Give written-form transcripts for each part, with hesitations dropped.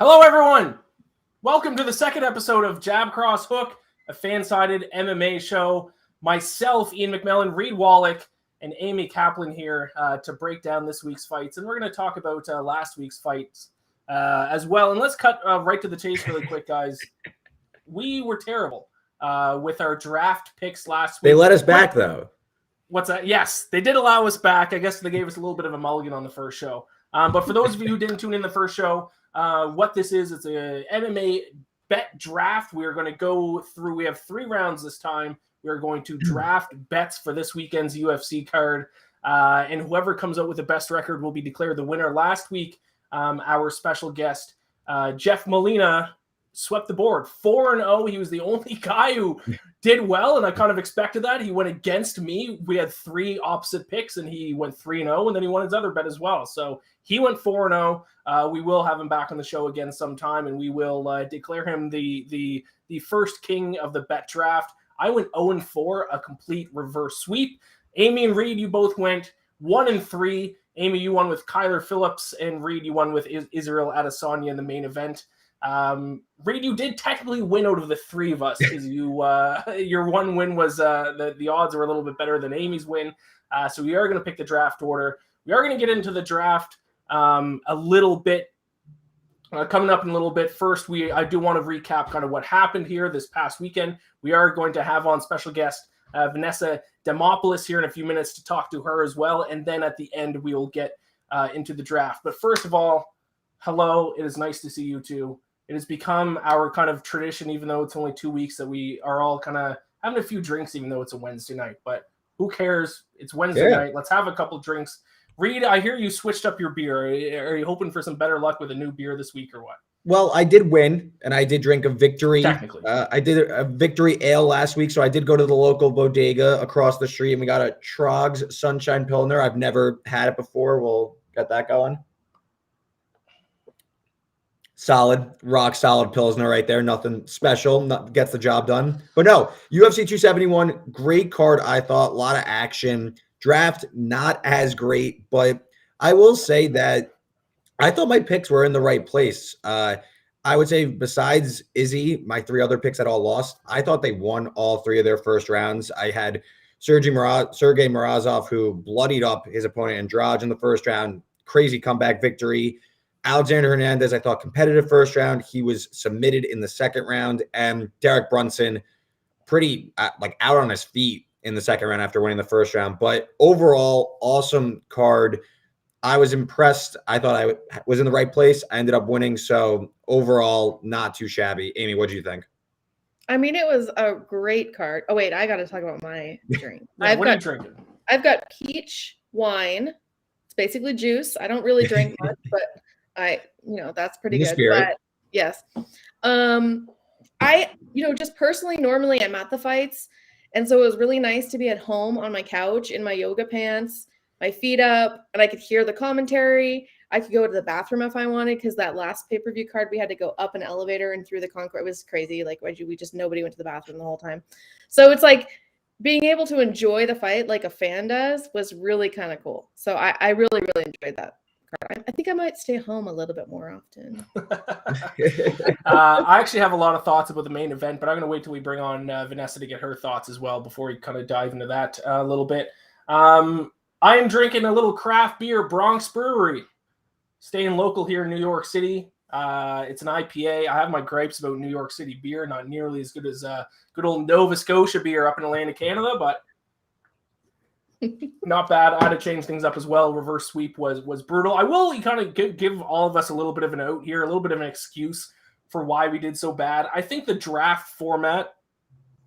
Hello, everyone. Welcome to the second episode of Jab Cross Hook, a FanSided MMA show. Myself, Iain MacMillan, Reed Wallach, and Amy Kaplan here to break down this week's fights. And we're going to talk about last week's fights as well. And let's cut right to the chase really quick, guys. We were terrible with our draft picks last week. They let us back, though. What's that? Yes, they did allow us back. I guess they gave us a little bit of a mulligan on the first show. But for those of you who didn't tune in the first show, what this is, it's a MMA bet draft. We are going to go through, we have 3 rounds this time. We are going to draft bets for this weekend's UFC card. And whoever comes out with the best record will be declared the winner. Last week, our special guest, Jeff Molina, swept the board 4-0. He was the only guy who did well, and I kind of expected that. He went against me. We had 3 opposite picks, and he went 3-0, and then he won his other bet as well. So he went 4-0. We will have him back on the show again sometime, and we will declare him the first king of the bet draft. I went 0-4, a complete reverse sweep. Amy and Reed, you both went 1-3. Amy, you won with Kyler Phillips, and Reed, you won with Israel Adesanya in the main event. Reed, you did technically win out of the 3 of us because your one win was the odds were a little bit better than Amy's win. So we are going to pick the draft order. We are going to get into the draft a little bit coming up in a little bit. First, I do want to recap kind of what happened here this past weekend. We are going to have on special guest Vanessa Demopoulos here in a few minutes to talk to her as well. And then at the end, we will get into the draft. But first of all, hello. It is nice to see you two. It has become our kind of tradition, even though it's only 2 weeks, that we are all kind of having a few drinks, even though it's a Wednesday night. But who cares? It's Wednesday night. Let's have a couple drinks. Reed, I hear you switched up your beer. Are you hoping for some better luck with a new beer this week or what? Well, I did win, and I did drink a victory. Technically. I did a victory ale last week, so I did go to the local bodega across the street, and we got a Trog's Sunshine Pilsner. I've never had it before. We'll get that going. Solid, rock solid Pilsner right there. Nothing special. Gets the job done. But no, UFC 271, great card, I thought. A lot of action. Draft, not as great. But I will say that I thought my picks were in the right place. I would say besides Izzy, my 3 other picks had all lost. I thought they won all 3 of their first rounds. I had Sergey Morozov, who bloodied up his opponent Andrade in the first round. Crazy comeback victory. Alexander Hernandez, I thought competitive first round. He was submitted in the second round. And Derek Brunson, pretty out on his feet in the second round after winning the first round. But overall, awesome card. I was impressed. I thought I was in the right place. I ended up winning. So overall, not too shabby. Amy, what do you think? I mean, it was a great card. Oh, wait, I got to talk about my drink. What are you drinking? I've got peach wine. It's basically juice. I don't really drink much, but that's pretty good. Spirit. But yes. I just personally, normally I'm at the fights. And so it was really nice to be at home on my couch in my yoga pants, my feet up, and I could hear the commentary. I could go to the bathroom if I wanted, because that last pay-per-view card, we had to go up an elevator and through the concrete. It was crazy. Nobody went to the bathroom the whole time. So it's like being able to enjoy the fight like a fan does was really kind of cool. So I really, really enjoyed that. I think I might stay home a little bit more often. I actually have a lot of thoughts about the main event, but I'm going to wait till we bring on Vanessa to get her thoughts as well before we kind of dive into that a little bit. I am drinking a little craft beer, Bronx Brewery, staying local here in New York City. It's an IPA. I have my gripes about New York City beer, not nearly as good as good old Nova Scotia beer up in Atlantic Canada, but not bad. I had to change things up as well. Reverse sweep was brutal. I will kind of give all of us a little bit of an out here, a little bit of an excuse for why we did so bad. I think the draft format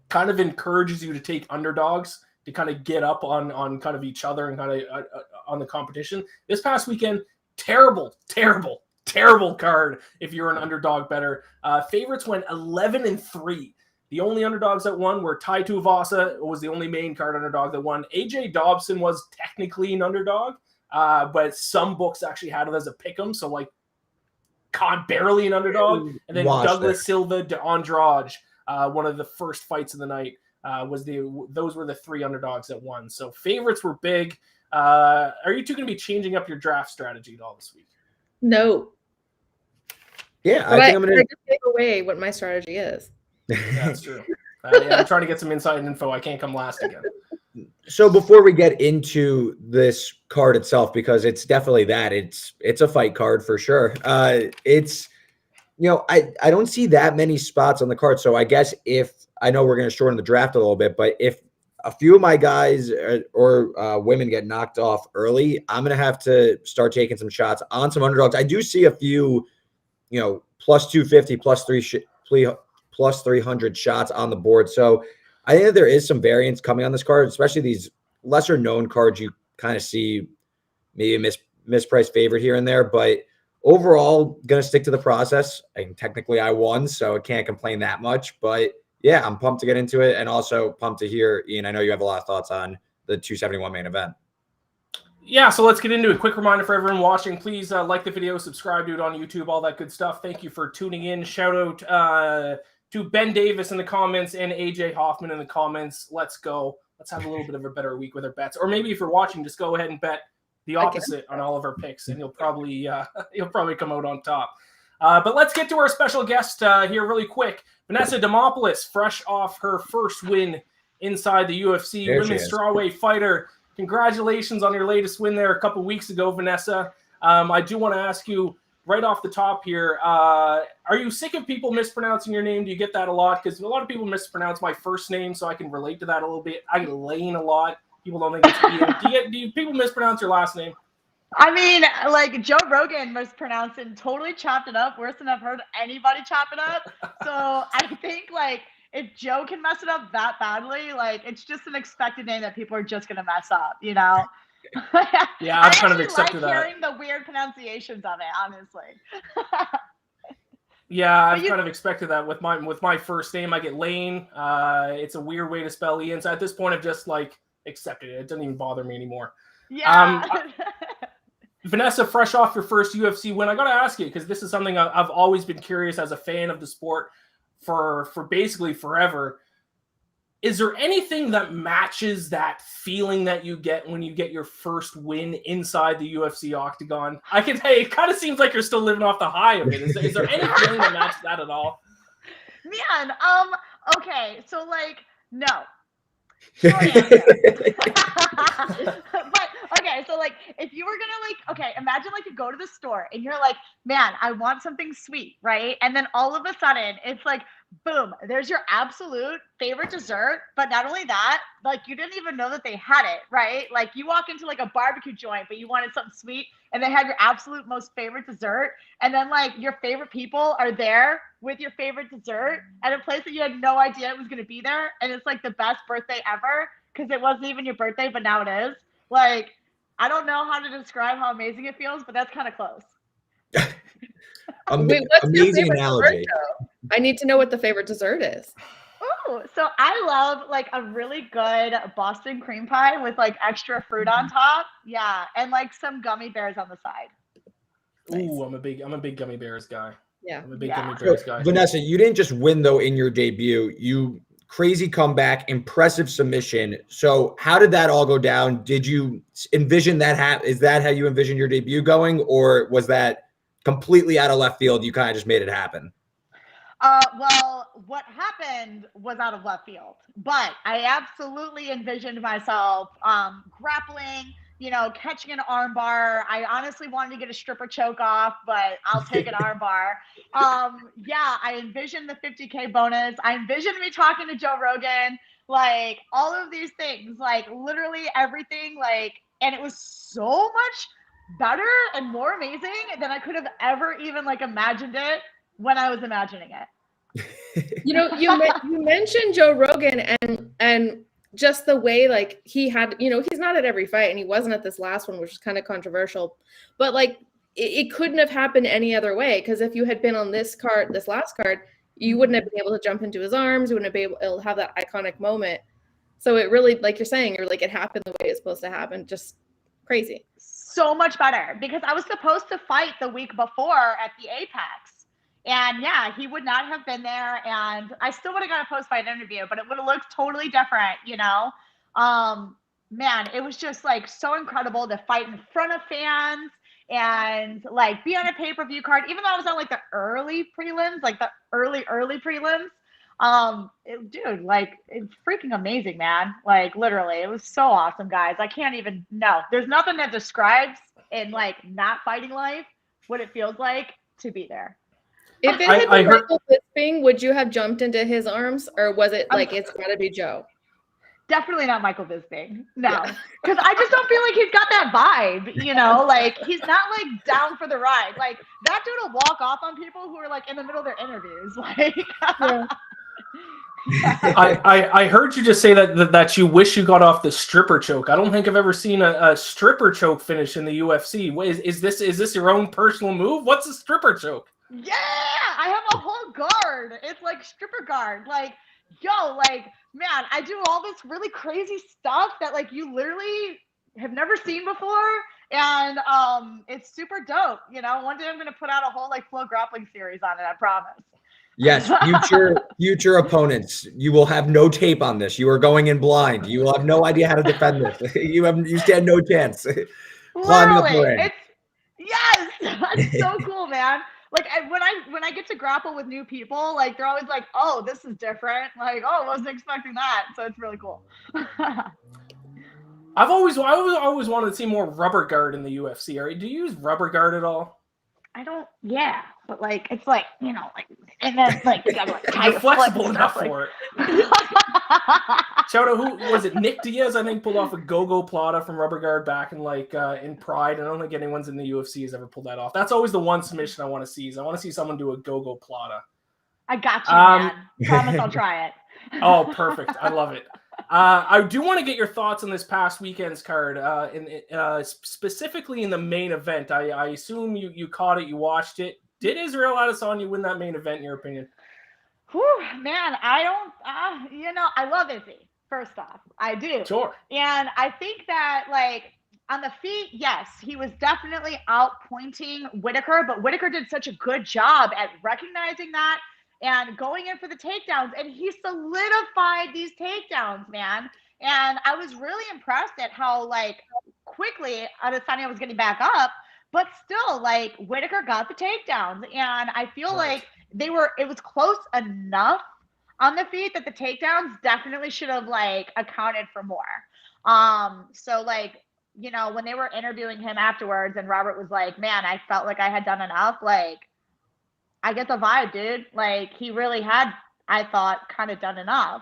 kind of encourages you to take underdogs to kind of get up on kind of each other and kind of on the competition. This past weekend, terrible card if you're an underdog better. Favorites went 11-3. The only underdogs that won were Tai Tuivasa, was the only main card underdog that won. AJ Dobson was technically an underdog, but some books actually had it as a pick'em, so barely an underdog. And then Douglas Silva de Andrade, one of the first fights of the night, those were the 3 underdogs that won. So favorites were big. Are you two going to be changing up your draft strategy at all this week? No. Yeah, But I think I'm gonna. I just gave away what my strategy is. That's true. Yeah, I'm trying to get some inside info. I can't come last again. So before we get into this card itself, because it's definitely that, it's a fight card for sure. It's, you know, I don't see that many spots on the card. So I guess if I know we're going to shorten the draft a little bit, but if a few of my guys or women get knocked off early, I'm going to have to start taking some shots on some underdogs. I do see a few, you know, plus 250, plus 300 shots on the board. So I think that there is some variance coming on this card, especially these lesser known cards. You kind of see maybe mispriced favorite here and there, but overall, gonna stick to the process. And technically, I won, so I can't complain that much. But yeah, I'm pumped to get into it, and also pumped to hear, Ian. I know you have a lot of thoughts on the 271 main event. Yeah, so let's get into it. Quick reminder for everyone watching, please like the video, subscribe to it on YouTube, all that good stuff. Thank you for tuning in. Shout out to Ben Davis in the comments and AJ Hoffman in the comments. Let's go. Let's have a little bit of a better week with our bets. Or maybe if you're watching, just go ahead and bet the opposite on all of our picks, and you'll probably come out on top. But let's get to our special guest here really quick. Vanessa Demopoulos, fresh off her first win inside the UFC, women's strawweight fighter. Congratulations on your latest win there a couple weeks ago, Vanessa. I do want to ask you right off the top here, are you sick of people mispronouncing your name? Do you get that a lot? Because a lot of people mispronounce my first name, so I can relate to that a little bit. I get Lane a lot. People don't think it's Ian. Do people mispronounce your last name? I mean, like Joe Rogan mispronounced it and totally chopped it up worse than I've heard anybody chop it up. So I think like if Joe can mess it up that badly, like it's just an expected name that people are just gonna mess up, you know? Yeah, I've kind of accepted that. I like hearing the weird pronunciations of it, honestly. Yeah, I've kind of expected that with my first name. I get Lane. It's a weird way to spell Ian. So at this point, I've just like accepted it. It doesn't even bother me anymore. Yeah. Vanessa, fresh off your first UFC win, I got to ask you, because this is something I've always been curious as a fan of the sport for basically forever. Is there anything that matches that feeling that you get when you get your first win inside the UFC octagon? I can say it kind of seems like you're still living off the high of it. Is there any feeling that matches that at all? Man, okay, so like, no. But okay, so like if you were gonna like, okay, imagine like you go to the store and you're like, man, I want something sweet, right? And then all of a sudden it's like, boom, there's your absolute favorite dessert. But not only that, like you didn't even know that they had it, right? Like you walk into like a barbecue joint, but you wanted something sweet and they had your absolute most favorite dessert. And then like your favorite people are there with your favorite dessert at a place that you had no idea it was going to be there. And it's like the best birthday ever because it wasn't even your birthday, but now it is. Like, I don't know how to describe how amazing it feels, but that's kind of close. Wait, what's amazing analogy. Dessert, I need to know what the favorite dessert is. Oh, so I love like a really good Boston cream pie with like extra fruit on top. Yeah, and like some gummy bears on the side. Ooh, I'm a big gummy bears guy. Yeah, I'm a big gummy bears guy. Vanessa, you didn't just win though in your debut. You crazy comeback, impressive submission. So how did that all go down? Did you envision that is that how you envisioned your debut going, or was that completely out of left field? You kind of just made it happen. Well, what happened was out of left field, but I absolutely envisioned myself grappling, you know, catching an armbar. I honestly wanted to get a stripper choke off, but I'll take an armbar. Yeah, I envisioned the 50K bonus. I envisioned me talking to Joe Rogan, like all of these things, like literally everything, like, and it was so much better and more amazing than I could have ever even like imagined it when I was imagining it. You know, you mentioned Joe Rogan and just the way like he had, you know, he's not at every fight and he wasn't at this last one, which is kind of controversial, but like it couldn't have happened any other way, because if you had been on this last card, you wouldn't have been able to jump into his arms, you wouldn't have been able to have that iconic moment. So it really, like you're saying, you're like, it happened the way it's supposed to happen. Just crazy. So much better, because I was supposed to fight the week before at the Apex. And yeah, he would not have been there, and I still would have got a post-fight interview, but it would have looked totally different, you know? Man, it was just like so incredible to fight in front of fans and like be on a pay-per-view card, even though I was on like the early prelims, like the early prelims. Dude, like it's freaking amazing, man. Like literally, it was so awesome, guys. I can't even there's nothing that describes in like not fighting life what it feels like to be there. If it had been Michael Bisping, would you have jumped into his arms, or was it like it's gotta be Joe? Definitely not Michael Bisping. No, because I just don't feel like he's got that vibe, you know, like he's not like down for the ride. Like that dude will walk off on people who are like in the middle of their interviews. Like, I heard you just say that you wish you got off the stripper choke. I don't think I've ever seen a stripper choke finish in the UFC. Is this your own personal move? What's a stripper choke? Yeah, I have a whole guard. It's like stripper guard. Like, yo, like, man, I do all this really crazy stuff that like you literally have never seen before. And it's super dope. You know, one day I'm gonna put out a whole like flow grappling series on it, I promise. Yes, future opponents. You will have no tape on this. You are going in blind. You will have no idea how to defend this. You stand no chance. Literally, yes, it's so cool, man. Like when I get to grapple with new people, like they're always like, "Oh, this is different." Like, "Oh, I wasn't expecting that." So it's really cool. I always wanted to see more rubber guard in the UFC. Do you use rubber guard at all? I don't. Yeah, but like it's like, you know, like, and then like you gotta like you're flexible enough for it. Shout out, who was it? Nick Diaz, I think, pulled off a go-go plata from rubber guard back in like in Pride. I don't think anyone's in the UFC has ever pulled that off. That's always the one submission I want to see. I want to see someone do a go-go plata. I got you, man. Promise I'll try it. Oh, perfect. I love it. I do want to get your thoughts on this past weekend's card, specifically in the main event. I assume you caught it, you watched it. Did Israel Adesanya win that main event, in your opinion? Whew, man, I don't, you know, I love Izzy, first off. I do. Sure. And I think that, like, on the feet, yes, he was definitely outpointing Whitaker, but Whitaker did such a good job at recognizing that and going in for the takedowns, and he solidified these takedowns, man. And I was really impressed at how, like, quickly Adesanya was getting back up, but still, like, Whitaker got the takedowns. And I feel like it was close enough on the feet that the takedowns definitely should have, like, accounted for more. So, like, you know, when they were interviewing him afterwards and Robert was like, man, I felt like I had done enough, like, I get the vibe, dude. Like, he really had, I thought, kind of done enough.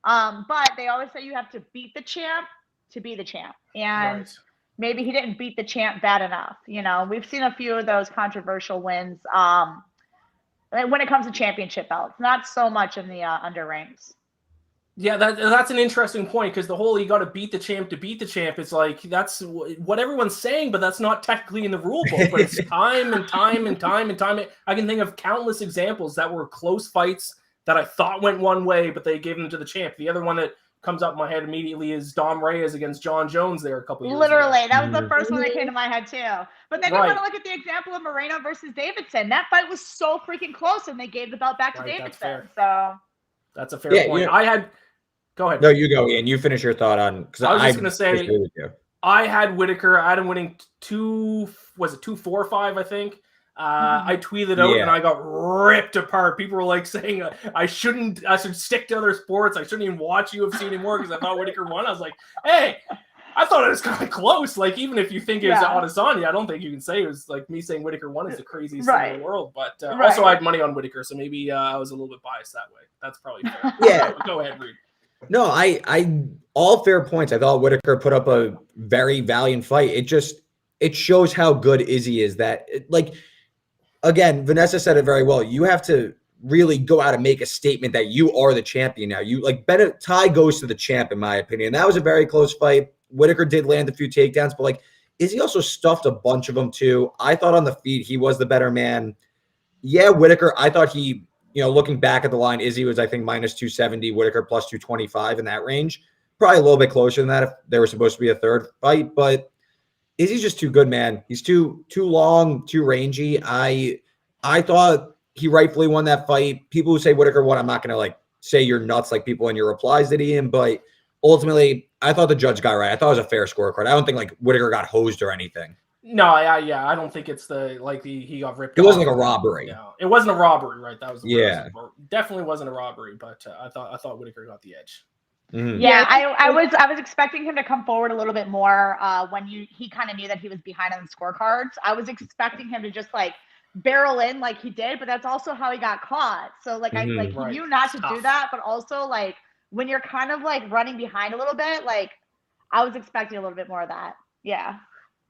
But they always say you have to beat the champ to be the champ. And maybe he didn't beat the champ bad enough. You know, we've seen a few of those controversial wins when it comes to championship belts, not so much in the under ranks. Yeah, that's an interesting point, because the whole you got to beat the champ to beat the champ, it's like that's what everyone's saying, but that's not technically in the rule book. But it's time and time and time and time. I can think of countless examples that were close fights that I thought went one way, but they gave them to the champ. The other one that comes up in my head immediately is Dom Reyes against John Jones there a couple years ago. That was the first one that came to my head too. But then you want to look at the example of Moreno versus Davidson. That fight was so freaking close, and they gave the belt back to Davidson. So that's a fair point. Yeah. Go ahead. No, you go, Ian. You finish your thought on, because I was just going to say, I had Whitaker. I had him winning 2-4-5, I think. I tweeted out and I got ripped apart. People were like saying I should stick to other sports. I shouldn't even watch UFC anymore because I thought Whitaker won. I was like, hey, I thought it was kind of close. Like, even if you think it was Adesanya, I don't think you can say it was like me saying Whitaker won is the craziest thing in the world. But also I had money on Whitaker, so maybe I was a little bit biased that way. That's probably fair. Yeah. Go ahead, Reed. No, I all fair points. I thought Whitaker put up a very valiant fight. It shows how good Izzy is. That, like, again, Vanessa said it very well. You have to really go out and make a statement that you are the champion now. You like Ty goes to the champ, in my opinion. That was a very close fight. Whitaker did land a few takedowns, but like Izzy also stuffed a bunch of them too. I thought on the feet he was the better man. Yeah, Whitaker, I thought he, you know, looking back at the line, Izzy was, I think, minus 270, Whitaker plus 225 in that range. Probably a little bit closer than that if there was supposed to be a third fight, but Izzy's just too good, man. He's too long, too rangy. I thought he rightfully won that fight. People who say Whitaker won, I'm not going to like say you're nuts like people in your replies did, Ian, but ultimately I thought the judge got right. I thought it was a fair scorecard. I don't think like Whitaker got hosed or anything. No, I don't think it's he got ripped. It wasn't like off. a robbery. No, it wasn't a robbery, right? That was the Yeah. definitely wasn't a robbery, but I thought Whitaker got the edge. Mm-hmm. Yeah, I was expecting him to come forward a little bit more when he kind of knew that he was behind on the scorecards. I was expecting him to just like barrel in like he did, but that's also how he got caught. So like Mm-hmm. he knew not to do that, but also like when you're kind of like running behind a little bit, like I was expecting a little bit more of that. Yeah.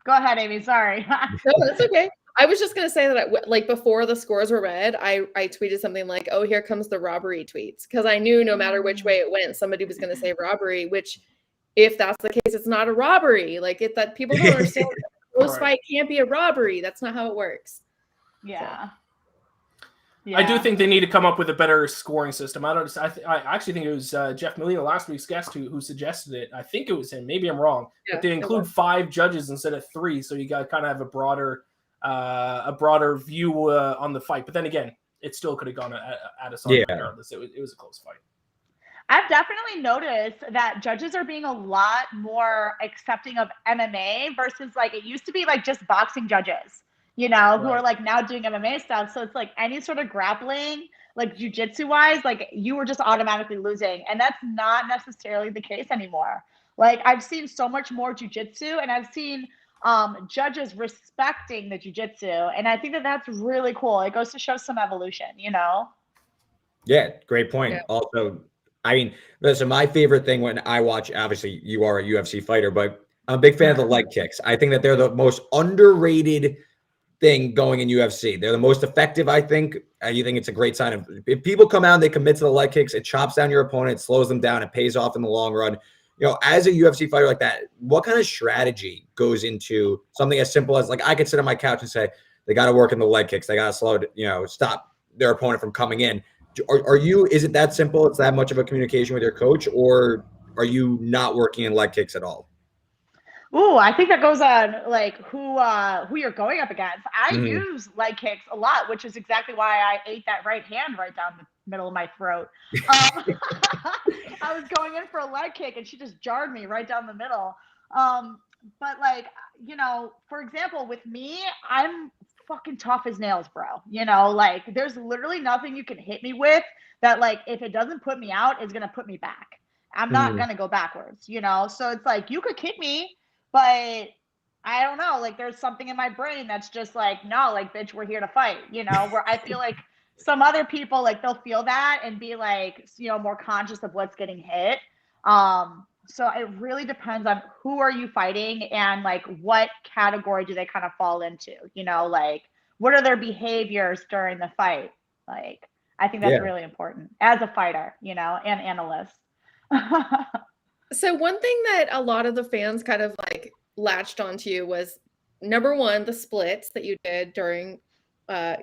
Go ahead, Amy. Sorry. No, that's okay. I was just going to say that like before the scores were read, I tweeted something like, oh, here comes the robbery tweets. Because I knew no matter which way it went, somebody was going to say robbery, which if that's the case, it's not a robbery. Like that people don't understand close fight can't be a robbery. That's not how it works. Yeah. So. I do think they need to come up with a better scoring system. I actually think it was Jeff Molina, last week's guest, who suggested it. I think it was him. Maybe I'm wrong. Yeah, but they include 5 judges instead of 3, so you got to kind of have a broader view on the fight. But then again, it still could have gone at a side regardless. It was a close fight. I've definitely noticed that judges are being a lot more accepting of MMA versus like it used to be like just boxing judges. Who are like now doing MMA stuff. So it's like any sort of grappling, like jiu-jitsu wise, like you were just automatically losing. And that's not necessarily the case anymore. Like I've seen so much more jiu-jitsu and I've seen judges respecting the jiu-jitsu. And I think that that's really cool. It goes to show some evolution, Yeah, great point. Yeah. Also, I mean, listen, my favorite thing when I watch, obviously you are a UFC fighter, but I'm a big fan of the leg kicks. I think that they're the most underrated thing going in UFC. They're the most effective, I think. You think it's a great sign of if people come out and they commit to the leg kicks, it chops down your opponent, slows them down, it pays off in the long run. As a UFC fighter like that, what kind of strategy goes into something as simple as like I could sit on my couch and say they got to work in the leg kicks, they got to stop their opponent from coming in. Is it that simple? It's that much of a communication with your coach, or are you not working in leg kicks at all? Ooh, I think that goes on like who you're going up against. I use leg kicks a lot, which is exactly why I ate that right hand right down the middle of my throat. I was going in for a leg kick and she just jarred me right down the middle. But like, for example, with me, I'm fucking tough as nails, bro. Like there's literally nothing you can hit me with that like if it doesn't put me out, is gonna put me back. I'm not gonna go backwards, So it's like you could kick me. But I don't know, like there's something in my brain that's just like, no, like, bitch, we're here to fight, where I feel like some other people, like they'll feel that and be like, more conscious of what's getting hit. So it really depends on who are you fighting and like what category do they kind of fall into, like what are their behaviors during the fight? Like, I think that's really important as a fighter, and analyst. So one thing that a lot of the fans kind of like latched onto was number 1, the splits that you did during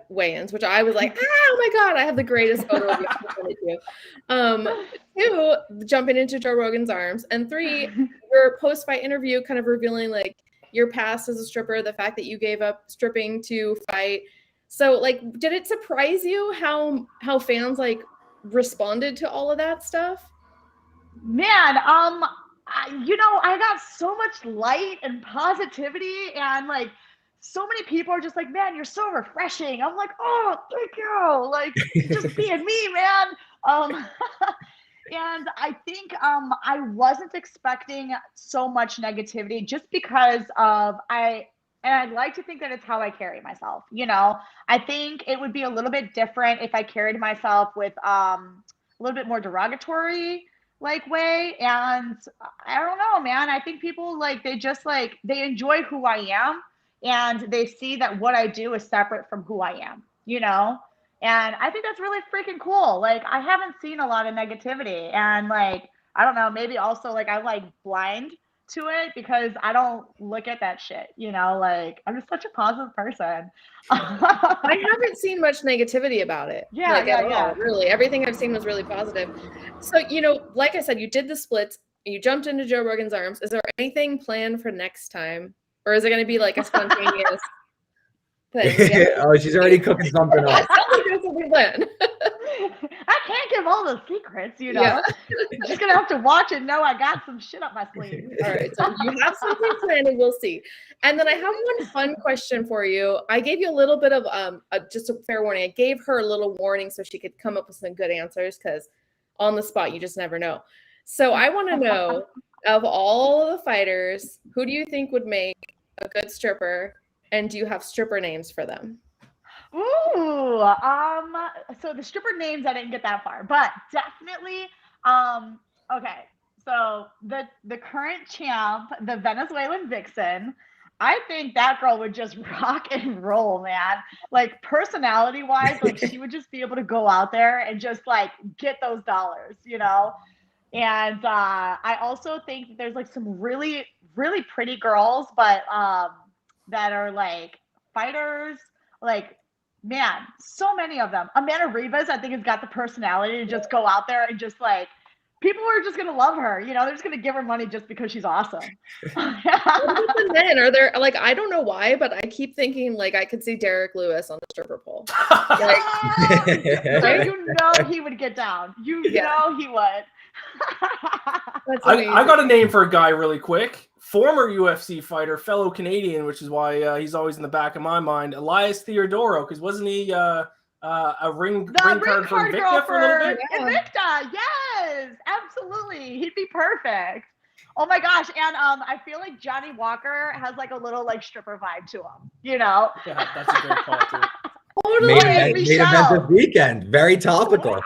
weigh-ins, which I was like, oh my God, I have the greatest photo of you. 2, jumping into Joe Rogan's arms, and 3, your post-fight interview kind of revealing like your past as a stripper, the fact that you gave up stripping to fight. So like, did it surprise you how fans like responded to all of that stuff? Man, I got so much light and positivity, and like so many people are just like, man, you're so refreshing. I'm like, oh, thank you. Like just being me, man. And I think I wasn't expecting so much negativity just because of I'd like to think that it's how I carry myself. I think it would be a little bit different if I carried myself with a little bit more derogatory like way. And I don't know, man. I think people like they enjoy who I am and they see that what I do is separate from who I am, and I think that's really freaking cool. Like I haven't seen a lot of negativity, and like I don't know, maybe also like I'm like blind to it because I don't look at that shit, like I'm just such a positive person. I haven't seen much negativity about it. Yeah. Really, everything I've seen was really positive. So, like I said, you did the splits, you jumped into Joe Rogan's arms. Is there anything planned for next time? Or is it going to be like a spontaneous thing? Oh, she's already cooking something up. Something planned. I can't give all the secrets, you know. Yeah. You're just gonna have to watch and know I got some shit up my sleeve. All right, so you have something planned, and we'll see. And then I have one fun question for you. I gave you a little bit of just a fair warning. I gave her a little warning so she could come up with some good answers, because on the spot you just never know. So I want to know, of all of the fighters, who do you think would make a good stripper, and do you have stripper names for them? Ooh, so the stripper names, I didn't get that far, but definitely, okay. So the current champ, the Venezuelan Vixen, I think that girl would just rock and roll, man. Like personality wise, like she would just be able to go out there and just like get those dollars, you know? And I also think that there's like some really, really pretty girls, but that are like fighters, like, man, so many of them. Amanda Rivas, I think, has got the personality to just go out there and just like, people are just going to love her. You know, they're just going to give her money just because she's awesome. What about the men? Are there, like, I don't know why, but I keep thinking like I could see Derek Lewis on the stripper pole. Like, you know he would get down. You know he would. I got a name for a guy really quick. Former UFC fighter, fellow Canadian, which is why he's always in the back of my mind. Elias Theodoro, because wasn't he a ring card for Invicta for a little bit? Invicta, yes, absolutely. He'd be perfect. Oh my gosh, and I feel like Johnny Walker has like a little like stripper vibe to him. You know? Yeah, that's a great call too. Main event this weekend. Very topical.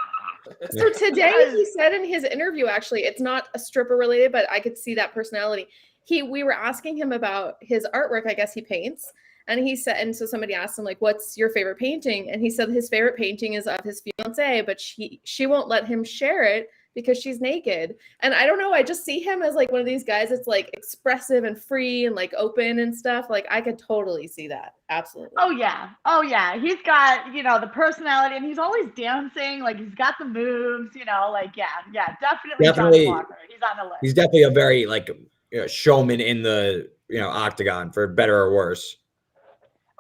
So today he said in his interview, actually, it's not a stripper related, but I could see that personality. We were asking him about his artwork. I guess he paints. And he said, and so somebody asked him, like, what's your favorite painting? And he said his favorite painting is of his fiance, but she won't let him share it because she's naked. And I don't know, I just see him as like one of these guys that's like expressive and free and like open and stuff. Like I could totally see that. Absolutely. Oh yeah. He's got, you know, the personality, and he's always dancing. Like he's got the moves, you know, like, yeah, definitely. Johnny Walker. He's on the list. He's definitely a very like showman in the, you know, octagon, for better or worse.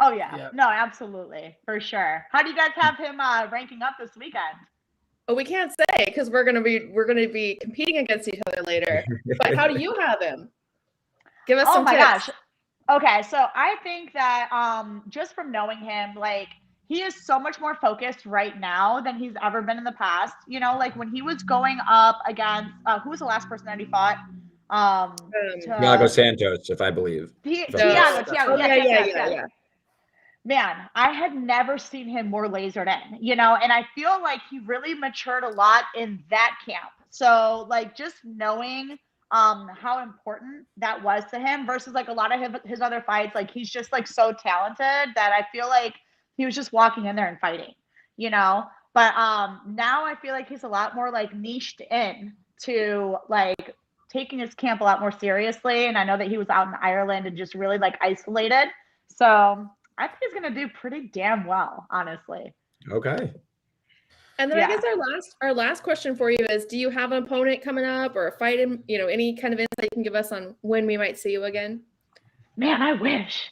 Oh yeah. No, absolutely. For sure. How do you guys have him ranking up this weekend? Oh, we can't say because we're gonna be competing against each other later. But how do you have him? Give us some tips. Gosh. Okay, so I think that just from knowing him, like he is so much more focused right now than he's ever been in the past. You know, like when he was going up against who was the last person that he fought? Thiago Santos, if I believe. Thiago. Yeah. Man, I had never seen him more lasered in, you know, and I feel like he really matured a lot in that camp. So like just knowing how important that was to him versus like a lot of his other fights, like he's just like so talented that I feel like he was just walking in there and fighting, you know. But now I feel like he's a lot more like niched in to like taking his camp a lot more seriously. And I know that he was out in Ireland and just really like isolated. So I think he's gonna do pretty damn well, honestly. Okay. And then I guess our last question for you is: do you have an opponent coming up or a fight? In, you know, any kind of insight you can give us on when we might see you again? Man, I wish.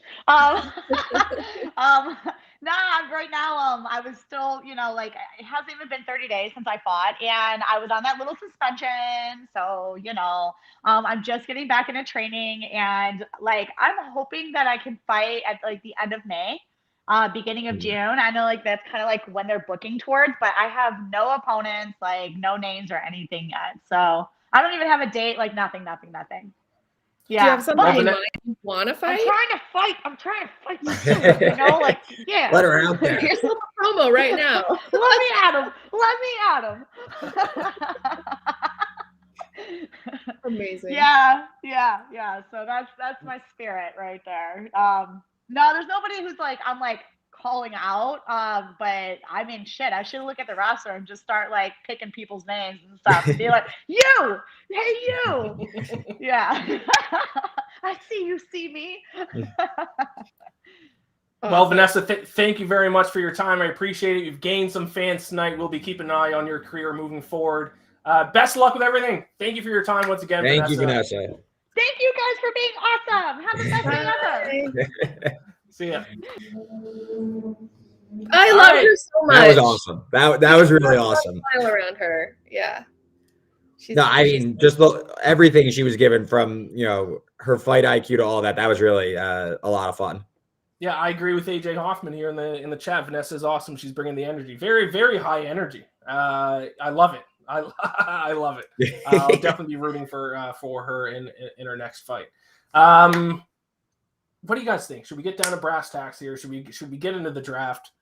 Right now, I was still, you know, like it hasn't even been 30 days since I fought, and I was on that little suspension. So, you know, I'm just getting back into training, and like I'm hoping that I can fight at like the end of May, beginning of June. I know like that's kind of like when they're booking towards, but I have no opponents, like no names or anything yet. So I don't even have a date, like nothing. Yeah. Do you have something you want to fight? I'm trying to fight myself, you know, like, yeah. Let her out there. Here's a little promo right now. Let me at him. Amazing. Yeah. So that's my spirit right there. No, there's nobody who's like, I'm like calling out. But I mean, shit, I should look at the roster and just start like picking people's names and stuff and be like, you, hey, you. Yeah. I see me. Well, Vanessa, thank you very much for your time. I appreciate it. You've gained some fans tonight. We'll be keeping an eye on your career moving forward. Best of luck with everything. Thank you for your time once again, Thank Vanessa. you, Vanessa. Thank you guys for being awesome. Have the best day ever. See ya. I All love right. her so much. That was awesome. That was really awesome. Smile around her. Yeah. No, I mean, just everything she was given from, her fight IQ to all that. That was really a lot of fun. Yeah, I agree with AJ Hoffman here in the chat. Vanessa is awesome. She's bringing the energy. Very, very high energy. I love it. I love it. I'll definitely be rooting for her in her next fight. What do you guys think? Should we get down to brass tacks here? Should we get into the draft?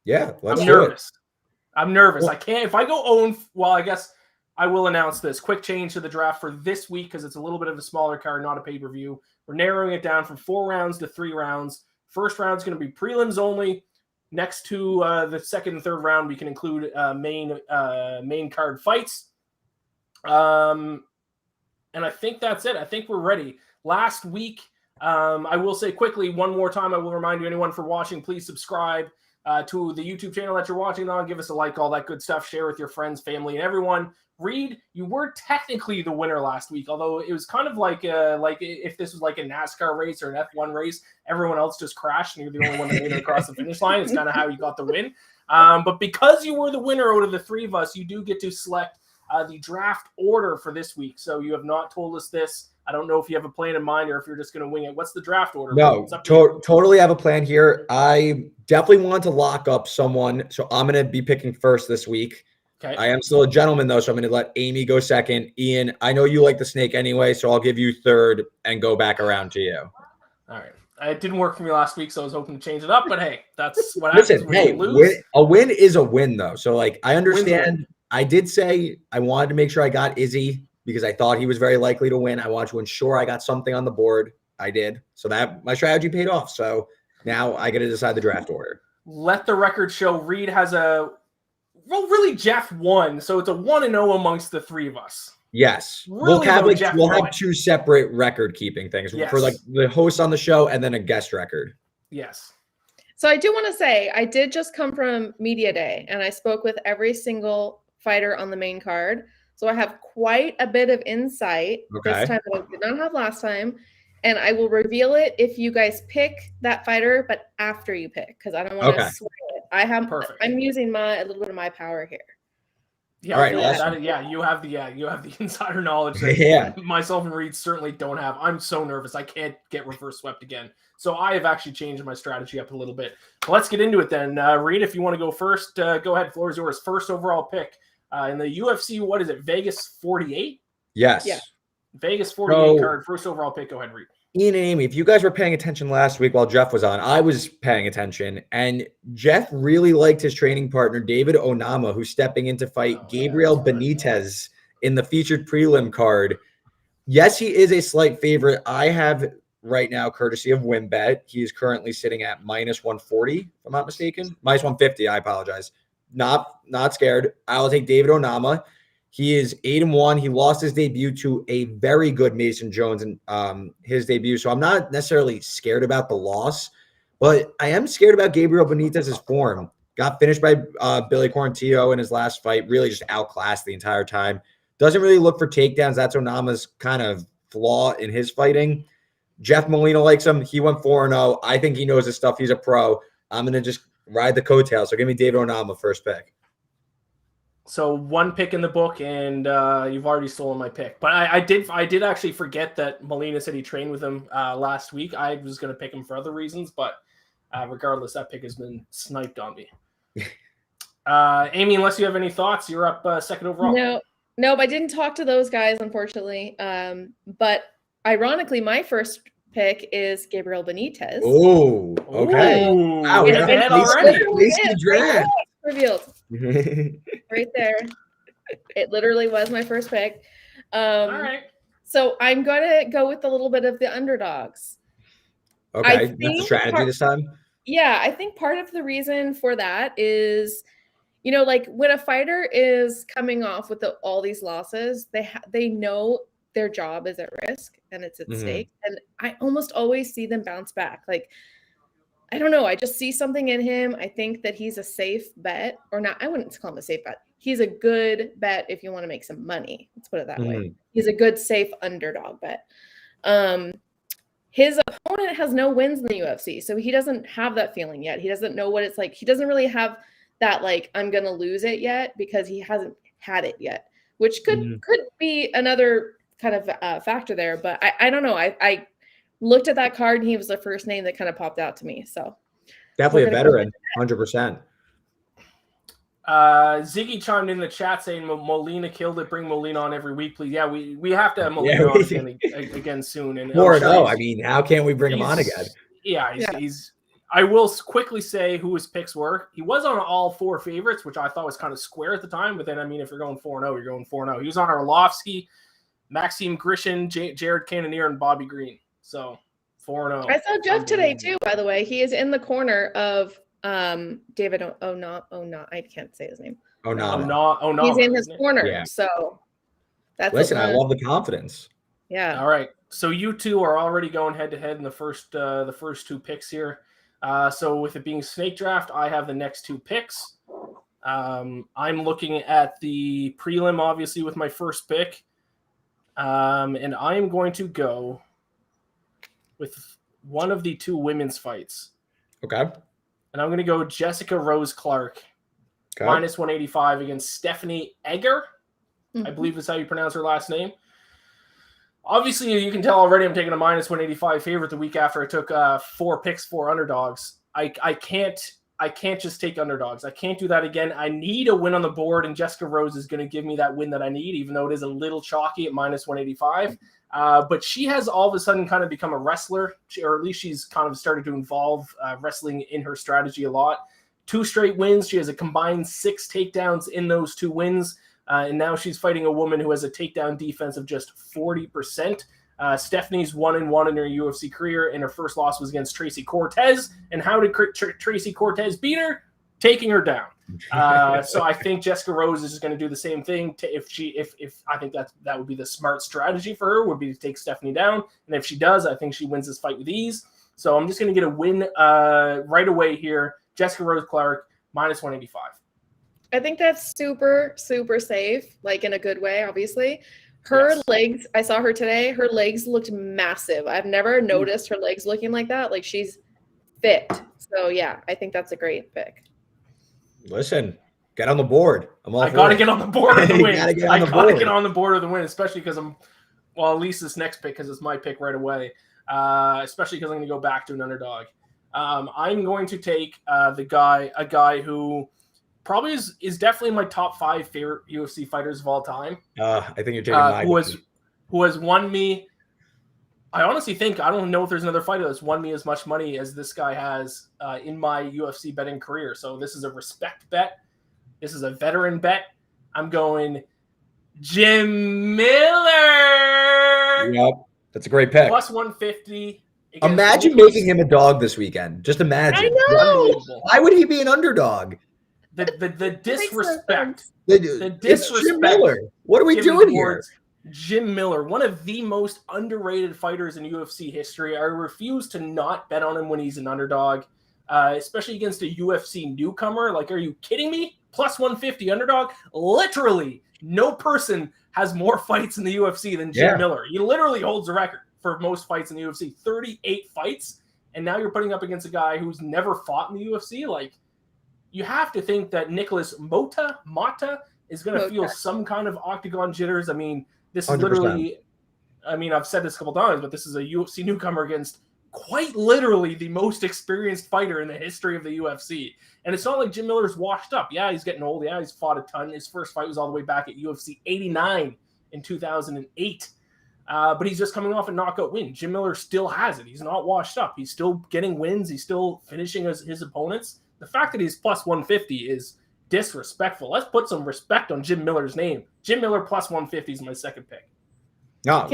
Yeah, let's I'm do nervous. it. I'm nervous. I can't. If I go own, well, I guess I will announce this. Quick change to the draft for this week because it's a little bit of a smaller card, not a pay-per-view. We're narrowing it down from 4 rounds to 3 rounds. First round is going to be prelims only. Next to the second and third round, we can include main card fights. And I think that's it. I think we're ready. Last week, I will say quickly one more time, I will remind you, anyone for watching, please subscribe to the YouTube channel that you're watching on. Give us a like, all that good stuff. Share with your friends, family, and everyone. Reed, you were technically the winner last week, although it was kind of like if this was like a NASCAR race or an F1 race, everyone else just crashed and you're the only one that made it across the finish line. It's kind of how you got the win. But because you were the winner out of the 3 of us, you do get to select the draft order for this week. So you have not told us this. I don't know if you have a plan in mind or if you're just going to wing it. What's the draft order? No, totally have a plan here. I definitely want to lock up someone. So I'm going to be picking first this week. Okay. I am still a gentleman, though, so I'm going to let Amy go second. Ian, I know you like the snake anyway, so I'll give you third and go back around to you. All right. It didn't work for me last week, so I was hoping to change it up. But, hey, that's what happens Listen, when you lose. a win is a win, though. So, I understand. I did say I wanted to make sure I got Izzy because I thought he was very likely to win. I wanted to ensure I got something on the board. I did. So that my strategy paid off. So now I got to decide the draft order. Let the record show Reed has really Jeff won. So it's a 1-0 amongst the 3 of us. Yes. Really, we'll have 2 separate record keeping things for the host on the show and then a guest record. Yes. So I do want to say I did just come from media day and I spoke with every single fighter on the main card. So I have quite a bit of insight this time that I did not have last time. And I will reveal it if you guys pick that fighter, but after you pick, because I don't want to sway it. I'm using a little bit of my power here. Yeah, all right. Awesome. You have the insider knowledge that myself and Reed certainly don't have. I'm so nervous. I can't get reverse swept again. So I have actually changed my strategy up a little bit. But let's get into it then. Reed, if you want to go first, go ahead. Floor is yours. First overall pick in the UFC. What is it? Vegas 48? Yes. Yeah. Vegas 48 card. First overall pick. Go ahead, Reed. Ian and Amy, if you guys were paying attention last week while Jeff was on, I was paying attention. And Jeff really liked his training partner, David Onama, who's stepping in to fight Gabriel Benitez in the featured prelim card. Yes, he is a slight favorite. I have right now, courtesy of WinBet, he is currently sitting at -140, if I'm not mistaken. -150, I apologize. Not scared. I'll take David Onama. He is 8-1. He lost his debut to a very good Mason Jones in his debut. So I'm not necessarily scared about the loss, but I am scared about Gabriel Benitez's form. Got finished by Billy Quarantillo in his last fight. Really just outclassed the entire time. Doesn't really look for takedowns. That's Onama's kind of flaw in his fighting. Jeff Molina likes him. He went 4-0. I think he knows his stuff. He's a pro. I'm going to just ride the coattails. So give me David Onama first pick. So 1 pick in the book, and you've already stolen my pick. But I did actually forget that Molina said he trained with him last week. I was going to pick him for other reasons, but regardless, that pick has been sniped on me. Amy, unless you have any thoughts, you're up second overall. No, I didn't talk to those guys, unfortunately. But ironically, my first pick is Gabriel Benitez. Oh, okay. Ooh, wow, we have it already. Draft. Revealed. Right there. It literally was my first pick. All right. So I'm going to go with a little bit of the underdogs. Okay, that's the strategy this time? Yeah, I think part of the reason for that is, when a fighter is coming off with all these losses, they know their job is at risk and it's at stake. And I almost always see them bounce back. I don't know. I just see something in him. I think that he's a safe bet, or not. I wouldn't call him a safe bet. He's a good bet if you want to make some money. Let's put it that way. He's a good, safe underdog bet. his opponent has no wins in the UFC, so he doesn't have that feeling yet. He doesn't know what it's like. He doesn't really have that, like, I'm gonna lose it yet, because he hasn't had it yet, which could be another kind of factor there. But I don't know. I looked at that card, and he was the first name that kind of popped out to me. So definitely a veteran, 100%. Ziggy chimed in the chat saying Molina killed it. Bring Molina on every week, please. Yeah, we have to have Molina on again soon. And I mean, how can we bring him on again? Yeah, he's. I will quickly say who his picks were. He was on all 4 favorites, which I thought was kind of square at the time. But then, I mean, if you're going 4-0, you're going 4-0. He was on Arlovsky, Maxime Grishin, Jared Cannonier, and Bobby Green. So 4-0. I saw Jeff today too, by the way. He is in the corner of David I can't say his name. He's in his corner. Yeah. So that's I love the confidence. Yeah. All right. So you two are already going head to head in the first 2 picks here. So with it being snake draft, I have the next 2 picks. I'm looking at the prelim, obviously, with my first pick. And I'm going to go with one of the 2 women's fights. Okay. And I'm going to go Jessica Rose Clark, minus 185 against Stephanie Egger. I believe is how you pronounce her last name. Obviously, you can tell already I'm taking a minus 185 favorite the week after I took 4 picks, 4 underdogs. I can't just take underdogs. I can't do that again. I need a win on the board, and Jessica Rose is going to give me that win that I need, even though it is a little chalky at minus 185. But she has all of a sudden kind of become a wrestler, or at least she's kind of started to involve wrestling in her strategy a lot. 2 straight wins. She has a combined 6 takedowns in those 2 wins. And now she's fighting a woman who has a takedown defense of just 40%. Stephanie's 1-1 in her UFC career, and her first loss was against Tracy Cortez. And how did Tracy Cortez beat her? Taking her down. So I think Jessica Rose is going to do the same thing. If I think that would be the smart strategy for her, would be to take Stephanie down. And if she does, I think she wins this fight with ease. So I'm just going to get a win right away here. Jessica Rose Clark, minus 185. I think that's super, super safe, like in a good way, obviously. Her legs, I saw her today, her legs looked massive. I've never noticed her legs looking like that. Like, she's fit. So, yeah, I think that's a great pick. Listen, get on the board. I got to get on the board of the win. I got to get on the board of the win, especially because at least this next pick, because it's my pick right away, especially because I'm going to go back to an underdog. I'm going to take a guy who probably is definitely my top 5 favorite UFC fighters of all time. I think you're taking who has won me. I honestly think, I don't know if there's another fighter that's won me as much money as this guy has in my UFC betting career. So this is a respect bet. This is a veteran bet. I'm going Jim Miller. Yep, that's a great pick. Plus 150. Imagine making him a dog this weekend. Just imagine. I know. Why would he be an underdog? The disrespect. It's Jim Miller. What are we doing here? Jim Miller, one of the most underrated fighters in UFC history. I refuse to not bet on him when he's an underdog, especially against a UFC newcomer. Like, are you kidding me? Plus 150 underdog? Literally, no person has more fights in the UFC than Jim Miller. He literally holds the record for most fights in the UFC, 38 fights. And now you're putting up against a guy who's never fought in the UFC. Like, you have to think that Nicholas Mota is going to feel some kind of octagon jitters. I mean, this is 100%. Literally, I mean, I've said this a couple times, but this is a UFC newcomer against quite literally the most experienced fighter in the history of the UFC. And it's not like Jim Miller's washed up. Yeah, he's getting old. Yeah, he's fought a ton. His first fight was all the way back at UFC 89 in 2008. But he's just coming off a knockout win. Jim Miller still has it. He's not washed up. He's still getting wins. He's still finishing his opponents. The fact that he's plus 150 is disrespectful. Let's put some respect on Jim Miller's name. Jim Miller plus 150 is my second pick. No,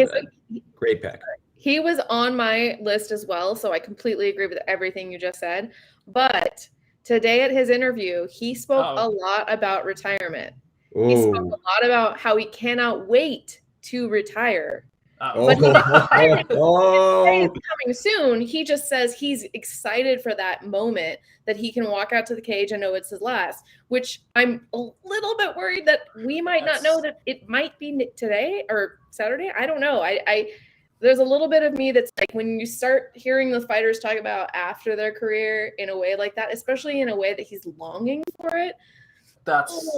great pick. He was on my list as well, so I completely agree with everything you just said. But today at his interview, he spoke a lot about retirement. Ooh. He spoke a lot about how he cannot wait to retire. But it's coming soon. He just says he's excited for that moment that he can walk out to the cage and know it's his last, which I'm a little bit worried that we might not know that it might be today or Saturday. I don't know. there's a little bit of me that's like, when you start hearing the fighters talk about after their career in a way like that, especially in a way that he's longing for it. That's